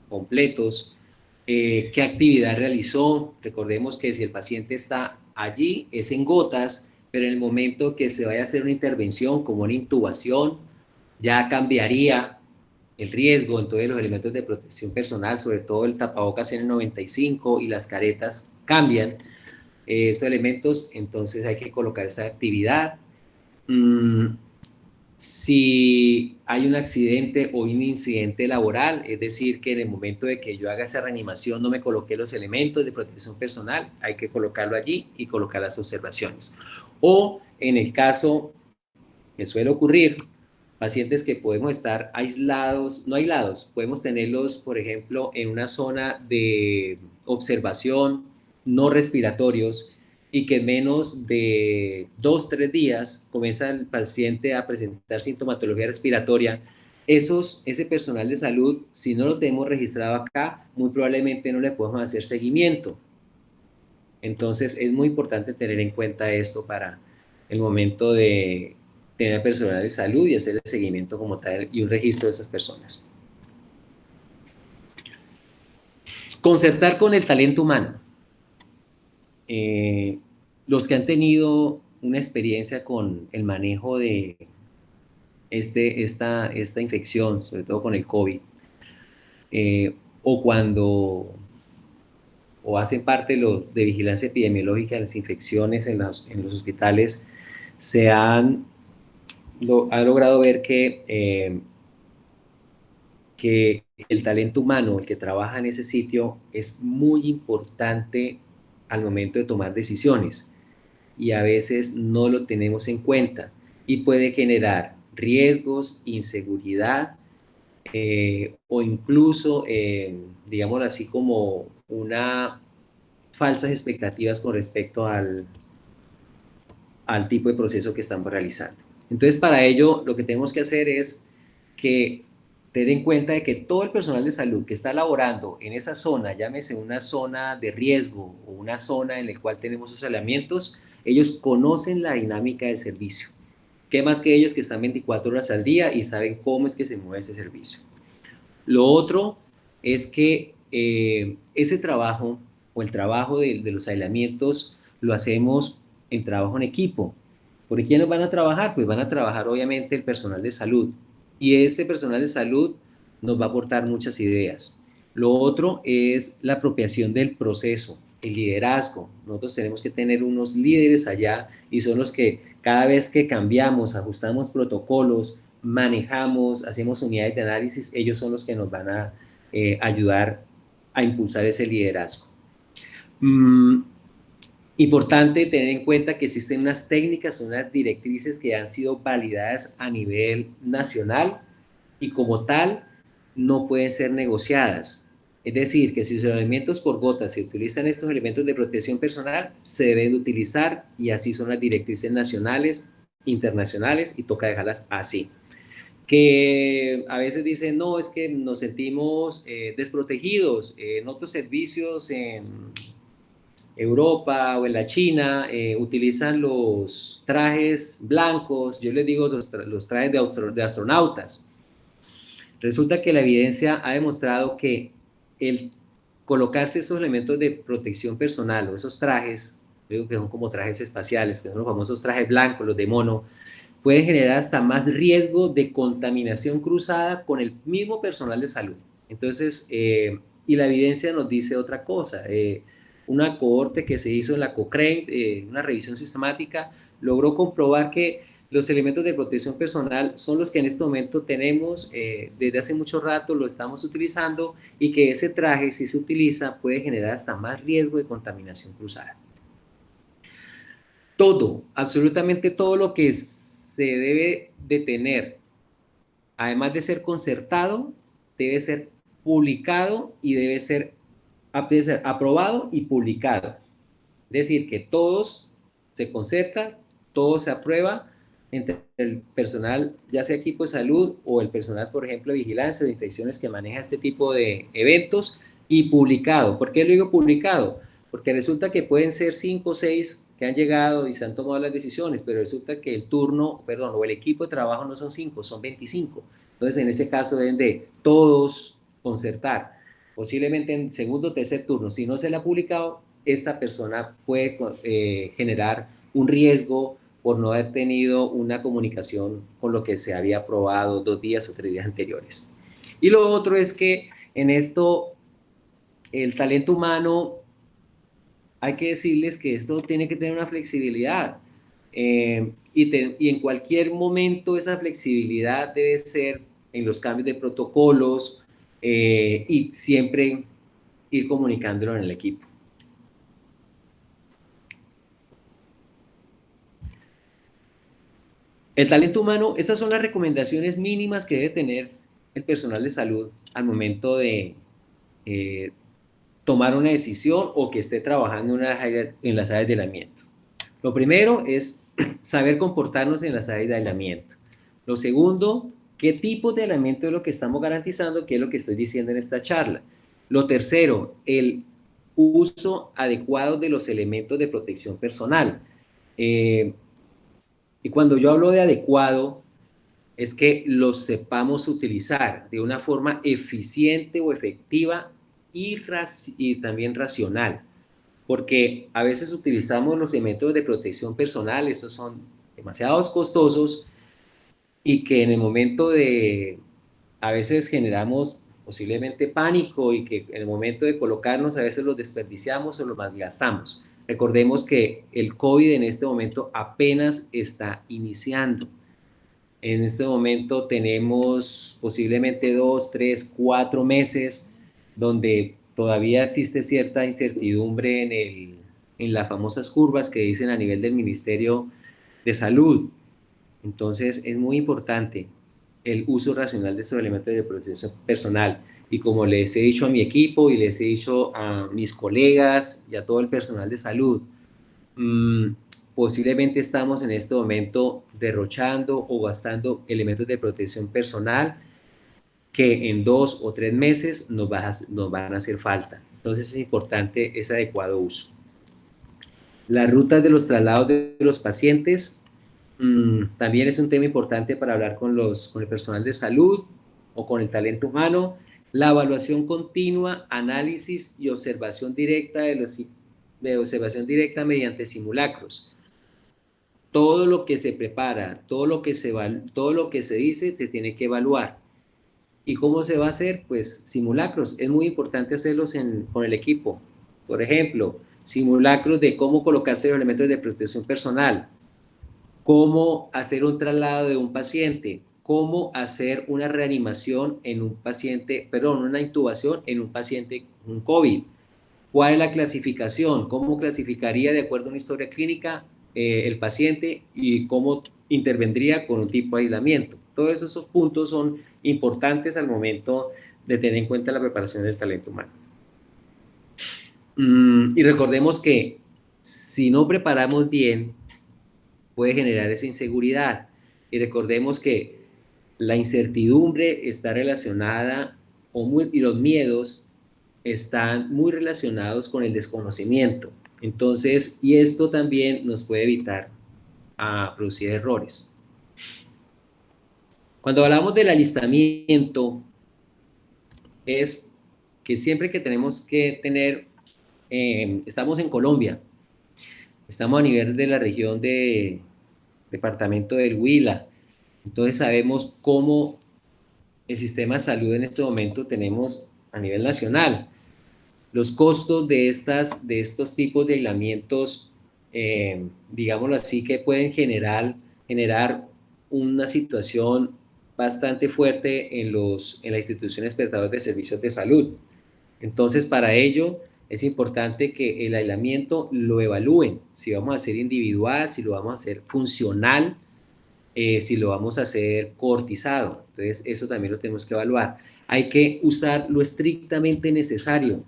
completos, qué actividad realizó. Recordemos que si el paciente está allí es en gotas, pero en el momento que se vaya a hacer una intervención como una intubación, ya cambiaría el riesgo. Entonces los elementos de protección personal, sobre todo el tapabocas N95 y las caretas, cambian estos elementos. Entonces hay que colocar esa actividad. Si hay un accidente o un incidente laboral, es decir, que en el momento de que yo haga esa reanimación no me coloqué los elementos de protección personal, hay que colocarlo allí y colocar las observaciones. O en el caso que suele ocurrir, pacientes que podemos estar aislados, no aislados, podemos tenerlos, por ejemplo, en una zona de observación, no respiratorios, y que en menos de 2, 3 días comienza el paciente a presentar sintomatología respiratoria. Ese personal de salud, si no lo tenemos registrado acá, muy probablemente no le podemos hacer seguimiento. Entonces es muy importante tener en cuenta esto para el momento de tener personal de salud y hacer el seguimiento como tal y un registro de esas personas. Concertar con el talento humano. Los que han tenido una experiencia con el manejo de esta infección, sobre todo con el COVID, o cuando o hacen parte de vigilancia epidemiológica de las infecciones en los hospitales, ha logrado ver que el talento humano, el que trabaja en ese sitio, es muy importante al momento de tomar decisiones y a veces no lo tenemos en cuenta y puede generar riesgos, inseguridad o incluso, digámoslo así, como una falsas expectativas con respecto al tipo de proceso que estamos realizando. Entonces, para ello, lo que tenemos que hacer es que tener en cuenta de que todo el personal de salud que está laborando en esa zona, llámese una zona de riesgo o una zona en la cual tenemos sus aislamientos, ellos conocen la dinámica del servicio. ¿Qué más que ellos que están 24 horas al día y saben cómo es que se mueve ese servicio? Lo otro es que ese trabajo o el trabajo de los aislamientos lo hacemos en trabajo en equipo. ¿Por quiénes van a trabajar? Pues van a trabajar obviamente el personal de salud. Y ese personal de salud nos va a aportar muchas ideas. Lo otro es la apropiación del proceso, el liderazgo. Nosotros tenemos que tener unos líderes allá y son los que cada vez que cambiamos, ajustamos protocolos, manejamos, hacemos unidades de análisis, ellos son los que nos van a ayudar a impulsar ese liderazgo. Importante tener en cuenta que existen unas técnicas, unas directrices que han sido validadas a nivel nacional y como tal no pueden ser negociadas. Es decir, que si los elementos por gotas se utilizan estos elementos de protección personal, se deben utilizar y así son las directrices nacionales, internacionales y toca dejarlas así. Que a veces dicen, no, es que nos sentimos desprotegidos en otros servicios en Europa o en la China, utilizan los trajes blancos, yo les digo los trajes de astronautas. Resulta que la evidencia ha demostrado que el colocarse esos elementos de protección personal o esos trajes, digo que son como trajes espaciales, que son los famosos trajes blancos, los de mono, pueden generar hasta más riesgo de contaminación cruzada con el mismo personal de salud. Entonces, y la evidencia nos dice otra cosa. Una cohorte que se hizo en la Cochrane, una revisión sistemática, logró comprobar que los elementos de protección personal son los que en este momento tenemos, desde hace mucho rato lo estamos utilizando y que ese traje, si se utiliza, puede generar hasta más riesgo de contaminación cruzada. Todo, absolutamente todo lo que se debe de tener, además de ser concertado, debe ser publicado y debe ser aprobado y publicado. Es decir, que todos se concerta, todo se aprueba entre el personal, ya sea equipo de salud o el personal, por ejemplo, de vigilancia o de infecciones que maneja este tipo de eventos y publicado. ¿Por qué lo digo publicado? Porque resulta que pueden ser 5 o 6 que han llegado y se han tomado las decisiones, pero resulta que el turno, perdón, o el equipo de trabajo no son 5, son 25. Entonces, en ese caso deben de todos concertar. Posiblemente en segundo o tercer turno, si no se le ha publicado, esta persona puede generar un riesgo por no haber tenido una comunicación con lo que se había aprobado 2 días o 3 días anteriores. Y lo otro es que en esto, el talento humano, hay que decirles que esto tiene que tener una flexibilidad. Y en cualquier momento esa flexibilidad debe ser en los cambios de protocolos y siempre ir comunicándolo en el equipo. El talento humano, esas son las recomendaciones mínimas que debe tener el personal de salud al momento de tomar una decisión o que esté trabajando en las áreas de aislamiento. Lo primero es saber comportarnos en las áreas de aislamiento. Lo segundo, qué tipo de aislamiento es lo que estamos garantizando, que es lo que estoy diciendo en esta charla. Lo tercero, el uso adecuado de los elementos de protección personal. Y cuando yo hablo de adecuado, es que los sepamos utilizar de una forma eficiente o efectiva y también racional. porque a veces utilizamos los elementos de protección personal, estos son demasiado costosos y que en el momento de, a veces generamos posiblemente pánico y que en el momento de colocarnos a veces los desperdiciamos o los malgastamos. Recordemos que el COVID en este momento apenas está iniciando. En este momento tenemos posiblemente 2, 3, 4 meses donde todavía existe cierta incertidumbre en las famosas curvas que dicen a nivel del Ministerio de Salud. Entonces es muy importante el uso racional de estos elementos de protección personal. Y como les he dicho a mi equipo y les he dicho a mis colegas y a todo el personal de salud, mmm, posiblemente estamos en este momento derrochando o gastando elementos de protección personal que en 2 o 3 meses nos van a hacer falta. Entonces es importante ese adecuado uso. Las rutas de los traslados de los pacientes también es un tema importante para hablar con el personal de salud o con el talento humano. La evaluación continua, análisis y observación directa de observación directa mediante simulacros. Todo lo que se prepara, todo lo que se dice, se tiene que evaluar. ¿Y cómo se va a hacer? Pues simulacros. Es muy importante hacerlos con el equipo. Por ejemplo, simulacros de cómo colocarse los elementos de protección personal, cómo hacer un traslado de un paciente, cómo hacer una reanimación en un paciente, perdón, una intubación en un paciente con COVID. ¿Cuál es la clasificación? ¿Cómo clasificaría de acuerdo a una historia clínica el paciente y cómo intervendría con un tipo de aislamiento? Todos esos puntos son importantes al momento de tener en cuenta la preparación del talento humano. Y recordemos que si no preparamos bien, puede generar esa inseguridad. Y recordemos que la incertidumbre está relacionada, y los miedos están muy relacionados con el desconocimiento. Entonces, y esto también nos puede evitar a producir errores. Cuando hablamos del alistamiento, es que siempre que tenemos que tener, estamos en Colombia, estamos a nivel de la región de departamento del Huila, entonces sabemos cómo el sistema de salud en este momento tenemos a nivel nacional. Los costos de estos tipos de aislamientos, digámoslo así, que pueden generar una situación bastante fuerte en las instituciones prestadoras de servicios de salud. Entonces, para ello es importante que el aislamiento lo evalúen, si vamos a hacer individual, si lo vamos a hacer funcional, si lo vamos a hacer cohortizado. Entonces, eso también lo tenemos que evaluar. Hay que usar lo estrictamente necesario.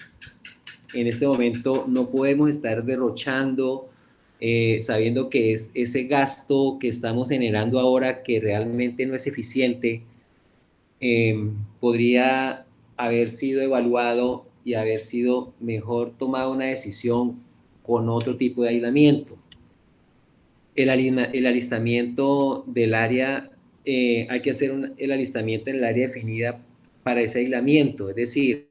En este momento no podemos estar derrochando, sabiendo que es ese gasto que estamos generando ahora que realmente no es eficiente, podría haber sido evaluado y haber sido mejor tomada una decisión con otro tipo de aislamiento. El alistamiento del área, hay que hacer el alistamiento en el área definida para ese aislamiento, es decir,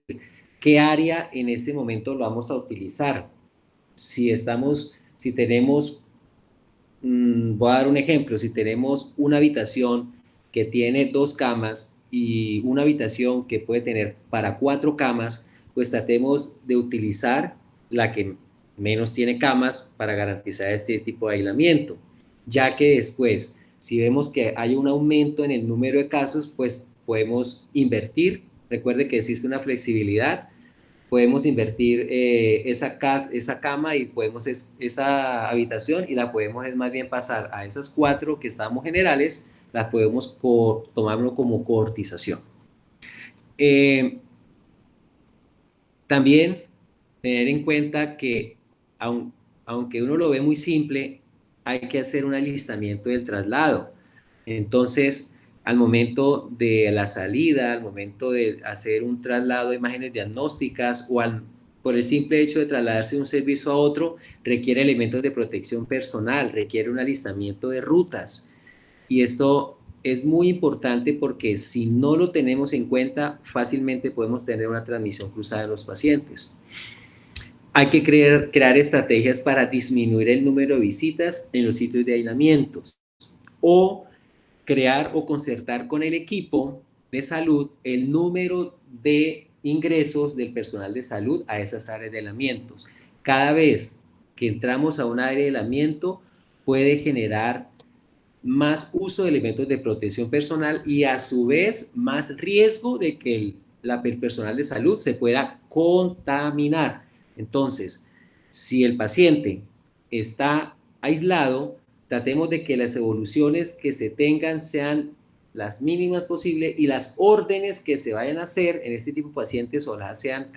qué área en ese momento lo vamos a utilizar. Si tenemos, voy a dar un ejemplo, si tenemos una habitación que tiene 2 camas y una habitación que puede tener para 4 camas, pues tratemos de utilizar la que menos tiene camas para garantizar este tipo de aislamiento, ya que después, si vemos que hay un aumento en el número de casos, pues podemos invertir. Recuerde que existe una flexibilidad, podemos invertir esa cama y esa habitación y la podemos más bien pasar a esas 4 que estamos generales, las podemos tomarlo como cohortización. También tener en cuenta que aunque uno lo ve muy simple, hay que hacer un alistamiento del traslado. Entonces, al momento de la salida, al momento de hacer un traslado de imágenes diagnósticas por el simple hecho de trasladarse de un servicio a otro, requiere elementos de protección personal, requiere un alistamiento de rutas. Y esto es muy importante porque si no lo tenemos en cuenta, fácilmente podemos tener una transmisión cruzada en los pacientes. Hay que crear estrategias para disminuir el número de visitas en los sitios de aislamientos o crear o concertar con el equipo de salud el número de ingresos del personal de salud a esas áreas de aislamientos. Cada vez que entramos a un área de aislamiento puede generar más uso de elementos de protección personal y a su vez más riesgo de que el personal de salud se pueda contaminar. Entonces, si el paciente está aislado, tratemos de que las evoluciones que se tengan sean las mínimas posibles y las órdenes que se vayan a hacer en este tipo de pacientes o las sean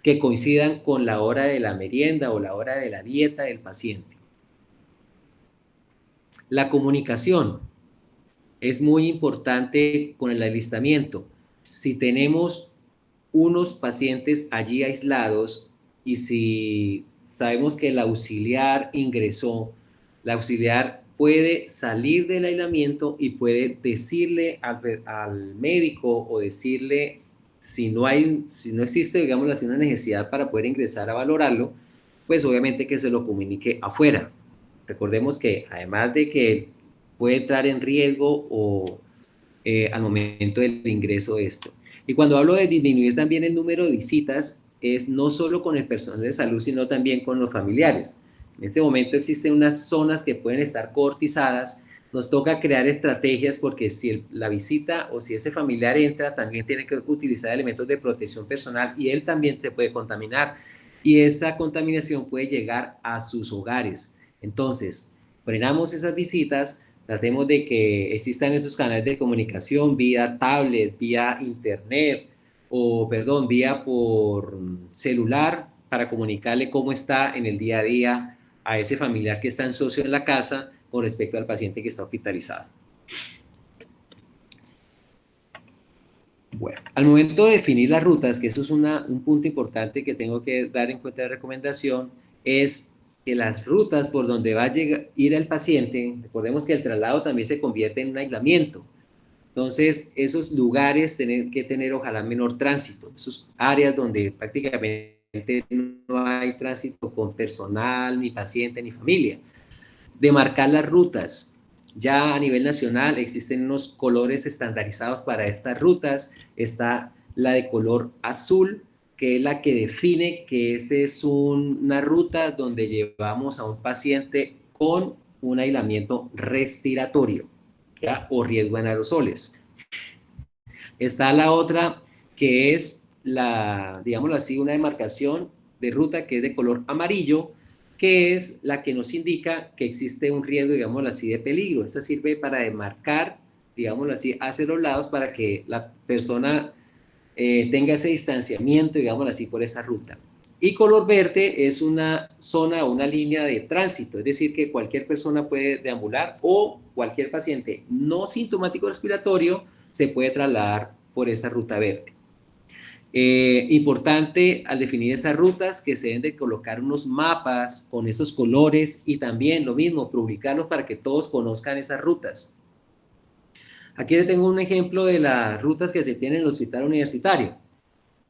que coincidan con la hora de la merienda o la hora de la dieta del paciente. La comunicación es muy importante con el alistamiento. Si tenemos unos pacientes allí aislados y si sabemos que el auxiliar ingresó, el auxiliar puede salir del aislamiento y puede decirle al médico o decirle si no existe, digamos así, una necesidad para poder ingresar a valorarlo, pues obviamente que se lo comunique afuera. Recordemos que además de que puede entrar en riesgo o al momento del ingreso de esto. Y cuando hablo de disminuir también el número de visitas, es no solo con el personal de salud, sino también con los familiares. En este momento existen unas zonas que pueden estar coortizadas. Nos toca crear estrategias porque si la visita o si ese familiar entra, también tiene que utilizar elementos de protección personal y él también te puede contaminar. Y esa contaminación puede llegar a sus hogares. Entonces, frenamos esas visitas, tratemos de que existan esos canales de comunicación vía tablet, vía internet o, perdón, vía por celular para comunicarle cómo está en el día a día a ese familiar que está en socio en la casa con respecto al paciente que está hospitalizado. Bueno, al momento de definir las rutas, que eso es un punto importante que tengo que dar en cuenta de recomendación, es que las rutas por donde va a ir el paciente, recordemos que el traslado también se convierte en un aislamiento. Entonces, esos lugares tienen que tener ojalá menor tránsito, esas áreas donde prácticamente no hay tránsito con personal, ni paciente, ni familia. Demarcar las rutas. Ya a nivel nacional existen unos colores estandarizados para estas rutas. Está la de color azul, que es la que define que esa es una ruta donde llevamos a un paciente con un aislamiento respiratorio, ¿ya? O riesgo en aerosoles. Está la otra que es digámoslo así, una demarcación de ruta que es de color amarillo, que es la que nos indica que existe un riesgo, digámoslo así, de peligro. Esta sirve para demarcar, digámoslo así, hacia los lados para que la persona tenga ese distanciamiento, digámoslo así, por esa ruta. Y color verde es una zona o una línea de tránsito, es decir, que cualquier persona puede deambular o cualquier paciente no sintomático respiratorio se puede trasladar por esa ruta verde. Importante al definir esas rutas que se deben de colocar unos mapas con esos colores y también lo mismo, publicarlos para que todos conozcan esas rutas. Aquí le tengo un ejemplo de las rutas que se tienen en el hospital universitario.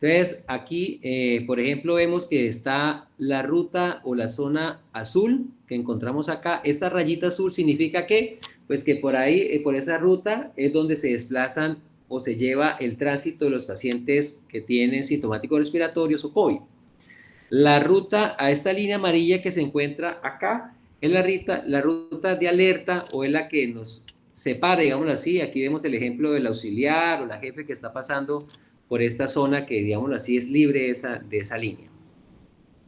Entonces, aquí, por ejemplo, vemos que está la ruta o la zona azul que encontramos acá. Esta rayita azul significa que, pues que por ahí, por esa ruta, es donde se desplazan o se lleva el tránsito de los pacientes que tienen sintomáticos respiratorios o COVID. La ruta a esta línea amarilla que se encuentra acá es la ruta de alerta o es la que nos separa, digámoslo así. Aquí vemos el ejemplo del auxiliar o la jefe que está pasando por esta zona que, digámoslo así, es libre de esa línea.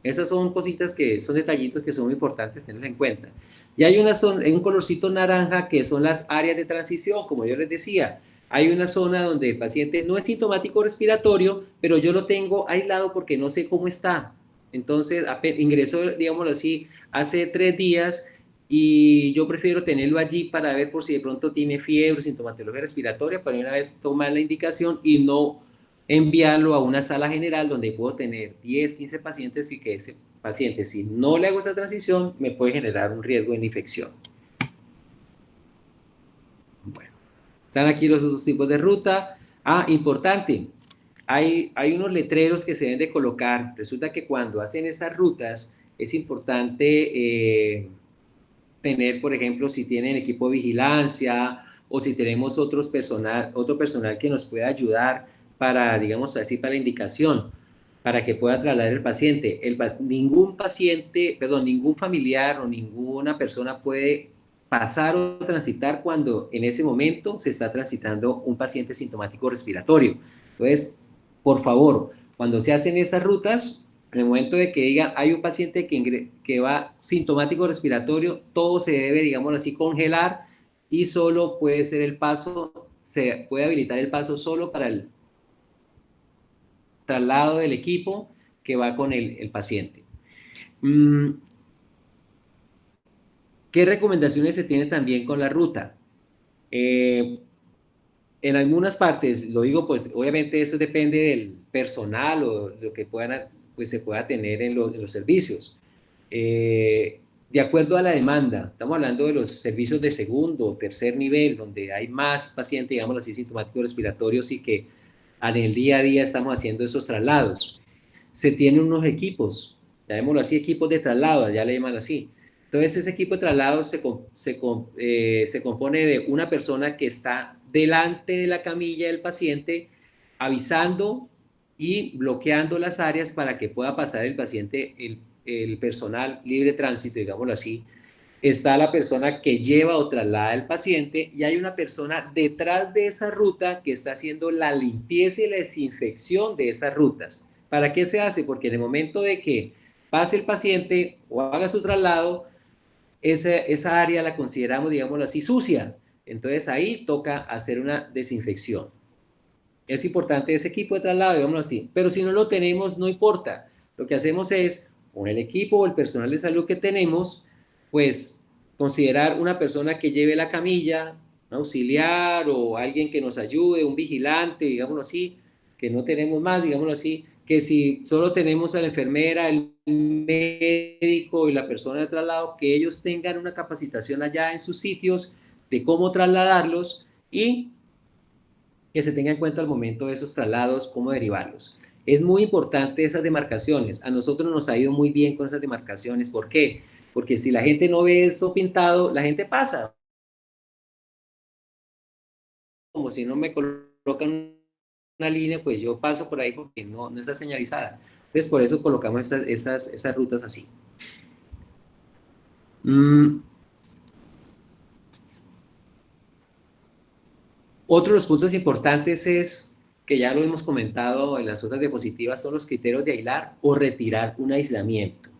Esas son cositas que son detallitos que son muy importantes tener en cuenta. Y hay un colorcito naranja que son las áreas de transición, como yo les decía. Hay una zona donde el paciente no es sintomático respiratorio, pero yo lo tengo aislado porque no sé cómo está. Entonces, ingresó, digámoslo así, hace 3 días y yo prefiero tenerlo allí para ver por si de pronto tiene fiebre, sintomatología respiratoria, para una vez tomar la indicación y no enviarlo a una sala general donde puedo tener 10, 15 pacientes y que ese paciente, si no le hago esta transición, me puede generar un riesgo de infección. Bueno, están aquí los otros tipos de ruta. Importante, hay unos letreros que se deben de colocar. Resulta que cuando hacen estas rutas es importante tener, por ejemplo, si tienen equipo de vigilancia o si tenemos otro personal que nos pueda ayudar para, digamos así, para la indicación, para que pueda trasladar el paciente. Ningún paciente, perdón, ningún familiar o ninguna persona puede pasar o transitar cuando en ese momento se está transitando un paciente sintomático respiratorio. Entonces, por favor, cuando se hacen esas rutas, en el momento de que digan hay un paciente que va sintomático respiratorio, todo se debe, digamos así, congelar y solo puede ser el paso, se puede habilitar el paso solo para el traslado del equipo que va con el paciente. ¿Qué recomendaciones se tienen también con la ruta? En algunas partes, lo digo, pues obviamente eso depende del personal o lo que puedan, pues, se pueda tener en los servicios. De acuerdo a la demanda, estamos hablando de los servicios de segundo o tercer nivel, donde hay más pacientes, digamos así, sintomáticos respiratorios y que en el día a día estamos haciendo esos traslados. Se tienen unos equipos, llamémoslo así, equipos de traslado, ya le llaman así. Entonces, ese equipo de traslado se compone de una persona que está delante de la camilla del paciente, avisando y bloqueando las áreas para que pueda pasar el paciente, el personal libre tránsito, digámoslo así. Está la persona que lleva o traslada al paciente y hay una persona detrás de esa ruta que está haciendo la limpieza y la desinfección de esas rutas. ¿Para qué se hace? Porque en el momento de que pase el paciente o haga su traslado, esa área la consideramos, digámoslo así, sucia. Entonces ahí toca hacer una desinfección. Es importante ese equipo de traslado, digámoslo así. Pero si no lo tenemos, no importa. Lo que hacemos es, con el equipo o el personal de salud que tenemos, pues considerar una persona que lleve la camilla, un auxiliar o alguien que nos ayude, un vigilante, digámoslo así, que no tenemos más, digámoslo así, que si solo tenemos a la enfermera, el médico y la persona de traslado, que ellos tengan una capacitación allá en sus sitios de cómo trasladarlos y que se tenga en cuenta al momento de esos traslados, cómo derivarlos. Es muy importante esas demarcaciones. A nosotros nos ha ido muy bien con esas demarcaciones. ¿Por qué? Porque si la gente no ve eso pintado, la gente pasa. Como si no me colocan una línea, pues yo paso por ahí porque no está señalizada. Entonces, por eso colocamos esas rutas así. Otro de los puntos importantes es, que ya lo hemos comentado en las otras diapositivas, son los criterios de aislar o retirar un aislamiento.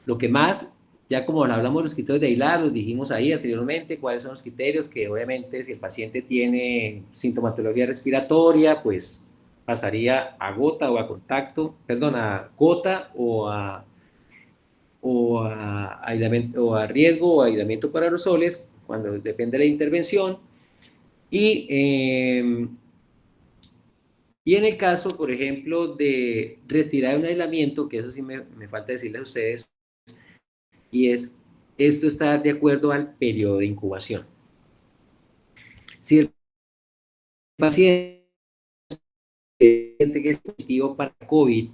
Lo que más, ya como hablamos de los criterios de aislar, los dijimos ahí anteriormente, cuáles son los criterios, que obviamente si el paciente tiene sintomatología respiratoria, pues pasaría a gota o a contacto, perdón, a gota o a aislamiento, o a riesgo o aislamiento por aerosoles, cuando depende de la intervención. Y en el caso, por ejemplo, de retirar un aislamiento, que eso sí me falta decirles a ustedes, y esto está de acuerdo al periodo de incubación. Si el paciente que es positivo para COVID,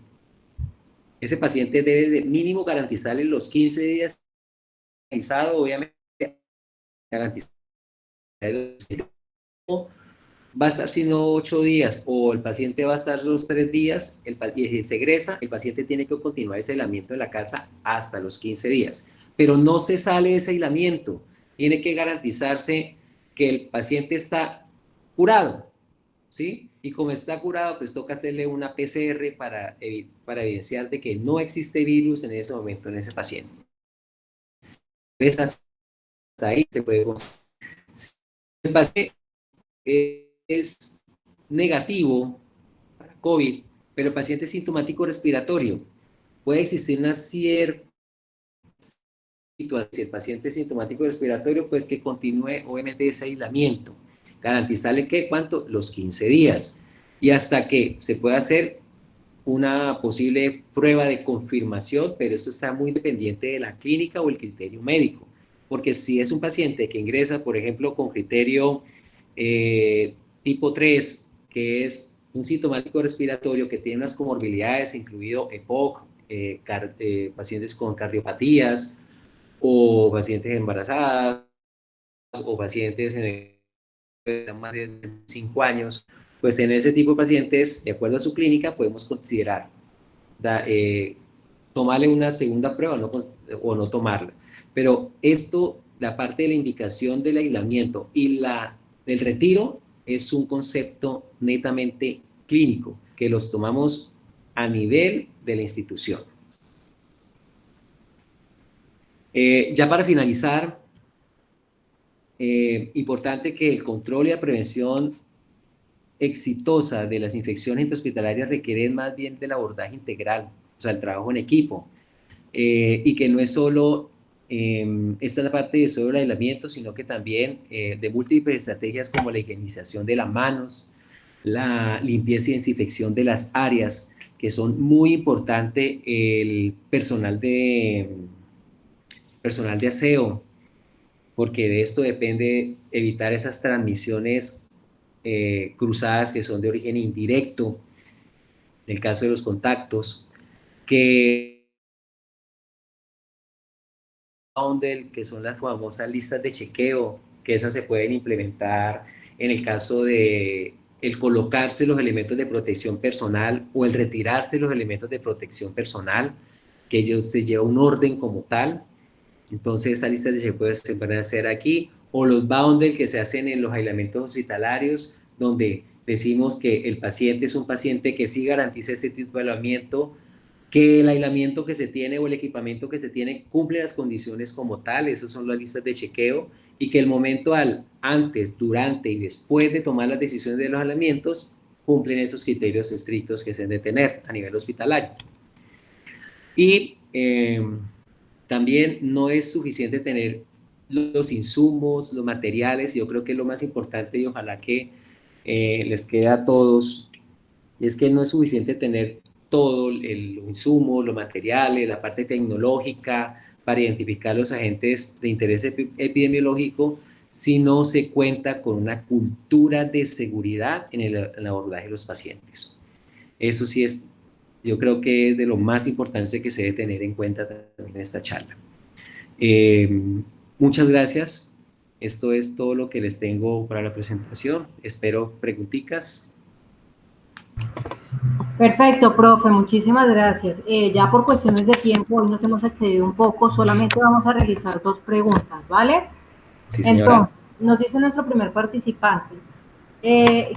ese paciente debe de mínimo garantizarle los 15 días garantizado, obviamente garantizado. Va a estar sino 8 días o el paciente va a estar los 3 días y se egresa, el paciente tiene que continuar ese aislamiento en la casa hasta los 15 días. Pero no se sale de ese aislamiento. Tiene que garantizarse que el paciente está curado, ¿sí? Y como está curado, pues toca hacerle una PCR para evidenciar de que no existe virus en ese momento en ese paciente. Entonces, hasta ahí se puede conseguir. Si el paciente es negativo para COVID, pero el paciente es sintomático respiratorio, puede existir una cierta situación. Si el paciente es sintomático respiratorio, pues que continúe obviamente ese aislamiento. Garantizarle que, ¿cuánto? Los 15 días. Y hasta que se pueda hacer una posible prueba de confirmación, pero eso está muy dependiente de la clínica o el criterio médico. Porque si es un paciente que ingresa, por ejemplo, con criterio tipo 3, que es un sintomático respiratorio que tiene unas comorbilidades, incluido EPOC, pacientes con cardiopatías o pacientes embarazadas o pacientes más de 5 años, pues en ese tipo de pacientes, de acuerdo a su clínica, podemos considerar tomarle una segunda prueba o no tomarla. Pero esto, la parte de la indicación del aislamiento y del retiro, es un concepto netamente clínico, que los tomamos a nivel de la institución. Ya para finalizar, importante que el control y la prevención exitosa de las infecciones intrahospitalarias requieren más bien del abordaje integral, o sea, el trabajo en equipo, y que no es solo esta es la parte de solo el aislamiento, sino que también de múltiples estrategias como la higienización de las manos, la limpieza y desinfección de las áreas, que son muy importantes, el personal de aseo, porque de esto depende evitar esas transmisiones cruzadas que son de origen indirecto, en el caso de los contactos, que son las famosas listas de chequeo, que esas se pueden implementar en el caso de el colocarse los elementos de protección personal o el retirarse los elementos de protección personal, que ellos se lleva un orden como tal. Entonces, esas listas de chequeo se pueden hacer aquí, o los boundel que se hacen en los aislamientos hospitalarios, donde decimos que el paciente es un paciente que sí garantiza ese tipo de aislamiento, que el aislamiento que se tiene o el equipamiento que se tiene cumple las condiciones como tal, esas son las listas de chequeo, y que el momento antes, durante y después de tomar las decisiones de los aislamientos cumplen esos criterios estrictos que se deben de tener a nivel hospitalario. Y también no es suficiente tener los insumos, los materiales, yo creo que es lo más importante y ojalá que les quede a todos, es que no es suficiente tener todo el insumo, los materiales, la parte tecnológica para identificar los agentes de interés epidemiológico, si no se cuenta con una cultura de seguridad en el abordaje de los pacientes. Eso sí es, yo creo que es de lo más importante que se debe tener en cuenta también en esta charla. Muchas gracias. Esto es todo lo que les tengo para la presentación. Espero preguntitas. Perfecto, profe, muchísimas gracias. Ya por cuestiones de tiempo, hoy nos hemos excedido un poco, solamente vamos a realizar 2 preguntas, ¿vale? Sí, señora. Entonces, nos dice nuestro primer participante,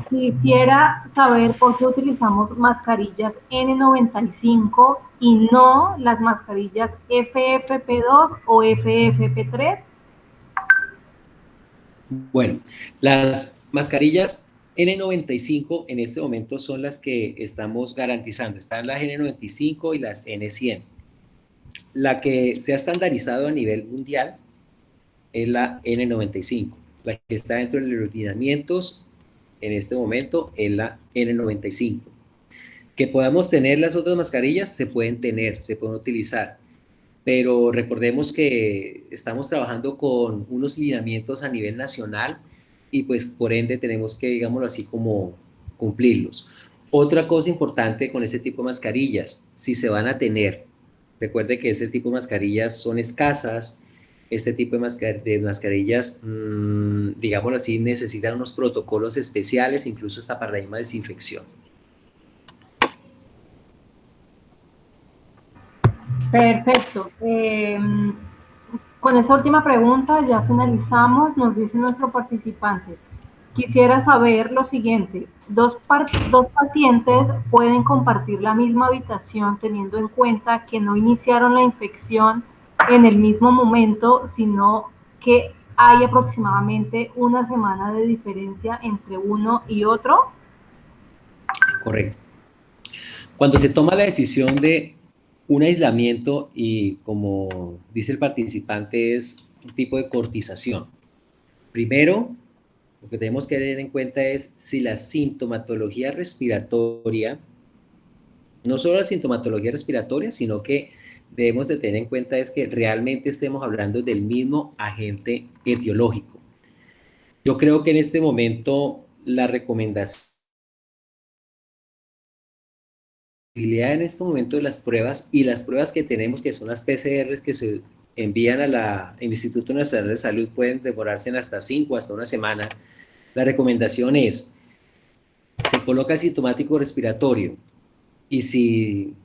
quisiera saber por qué utilizamos mascarillas N95 y no las mascarillas FFP2 o FFP3. Bueno, las mascarillas N95 en este momento son las que estamos garantizando. Están las N95 y las N100. La que se ha estandarizado a nivel mundial es la N95. La que está dentro de los lineamientos en este momento es la N95. Que podamos tener las otras mascarillas, se pueden tener, se pueden utilizar, pero recordemos que estamos trabajando con unos lineamientos a nivel nacional y pues por ende tenemos que, digámoslo así, como cumplirlos. Otra cosa importante con ese tipo de mascarillas, si se van a tener, recuerde que ese tipo de mascarillas son escasas, este tipo de mascarillas, digámoslo así, necesitan unos protocolos especiales, incluso hasta para la misma desinfección. Perfecto. Con esta última pregunta ya finalizamos. Nos dice nuestro participante. Quisiera saber lo siguiente. Dos pacientes pueden compartir la misma habitación teniendo en cuenta que no iniciaron la infección en el mismo momento, sino que hay aproximadamente una semana de diferencia entre uno y otro. Correcto. Cuando se toma la decisión de un aislamiento y como dice el participante es un tipo de cortización. Primero, lo que tenemos que tener en cuenta es si la sintomatología respiratoria, no solo la sintomatología respiratoria, sino que debemos de tener en cuenta es que realmente estemos hablando del mismo agente etiológico. Yo creo que en este momento la recomendación facilidad en este momento de las pruebas y las pruebas que tenemos, que son las PCRs que se envían al Instituto Nacional de Salud, pueden demorarse en hasta 5 hasta una semana. La recomendación es, se coloca el sintomático respiratorio y si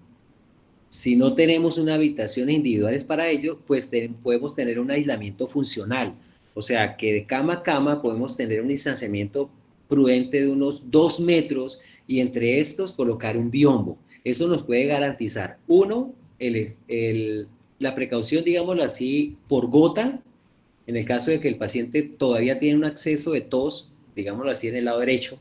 no tenemos una habitación individuales para ello, pues podemos tener un aislamiento funcional. O sea, que de cama a cama podemos tener un distanciamiento prudente de unos 2 metros y entre estos colocar un biombo. Eso nos puede garantizar, uno, la precaución, digámoslo así, por gota, en el caso de que el paciente todavía tiene un acceso de tos, digámoslo así, en el lado derecho,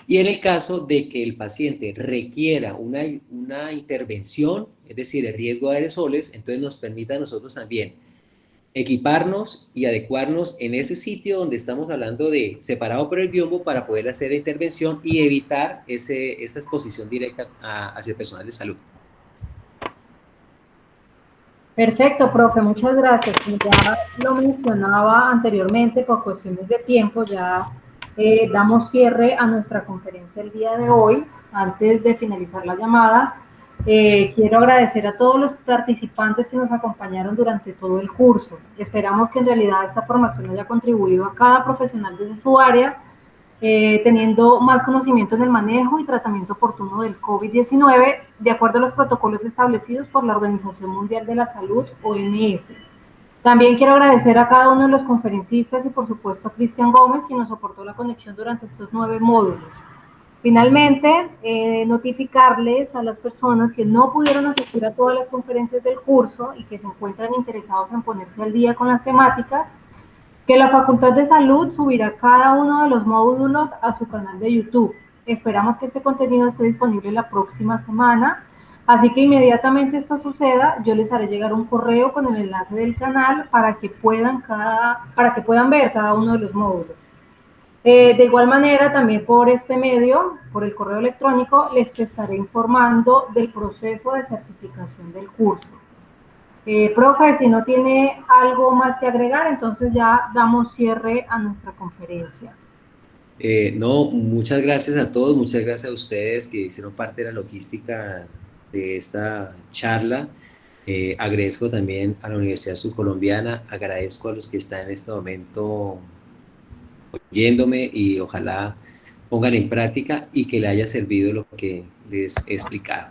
y en el caso de que el paciente requiera una intervención, es decir, el riesgo de aerosoles, entonces nos permite a nosotros también equiparnos y adecuarnos en ese sitio donde estamos hablando de separado por el biombo para poder hacer la intervención y evitar esa exposición directa hacia el personal de salud. Perfecto, profe, muchas gracias. Como ya lo mencionaba anteriormente, por cuestiones de tiempo, ya damos cierre a nuestra conferencia el día de hoy. Antes de finalizar la llamada, quiero agradecer a todos los participantes que nos acompañaron durante todo el curso. Esperamos que en realidad esta formación haya contribuido a cada profesional desde su área, teniendo más conocimiento en el manejo y tratamiento oportuno del COVID-19, de acuerdo a los protocolos establecidos por la Organización Mundial de la Salud, OMS. También quiero agradecer a cada uno de los conferencistas y por supuesto a Cristian Gómez, quien nos soportó la conexión durante estos 9 módulos. Finalmente, notificarles a las personas que no pudieron asistir a todas las conferencias del curso y que se encuentran interesados en ponerse al día con las temáticas, que la Facultad de Salud subirá cada uno de los módulos a su canal de YouTube. Esperamos que este contenido esté disponible la próxima semana, así que inmediatamente esto suceda, yo les haré llegar un correo con el enlace del canal para que puedan ver cada uno de los módulos. De igual manera, también por este medio, por el correo electrónico, les estaré informando del proceso de certificación del curso. Profe, si no tiene algo más que agregar, entonces ya damos cierre a nuestra conferencia. No, muchas gracias a todos, muchas gracias a ustedes que hicieron parte de la logística de esta charla. Agradezco también a la Universidad Subcolombiana, agradezco a los que están en este momento oyéndome y ojalá pongan en práctica y que le haya servido lo que les he explicado.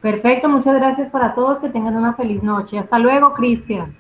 Perfecto, muchas gracias para todos, que tengan una feliz noche. Hasta luego, Cristian.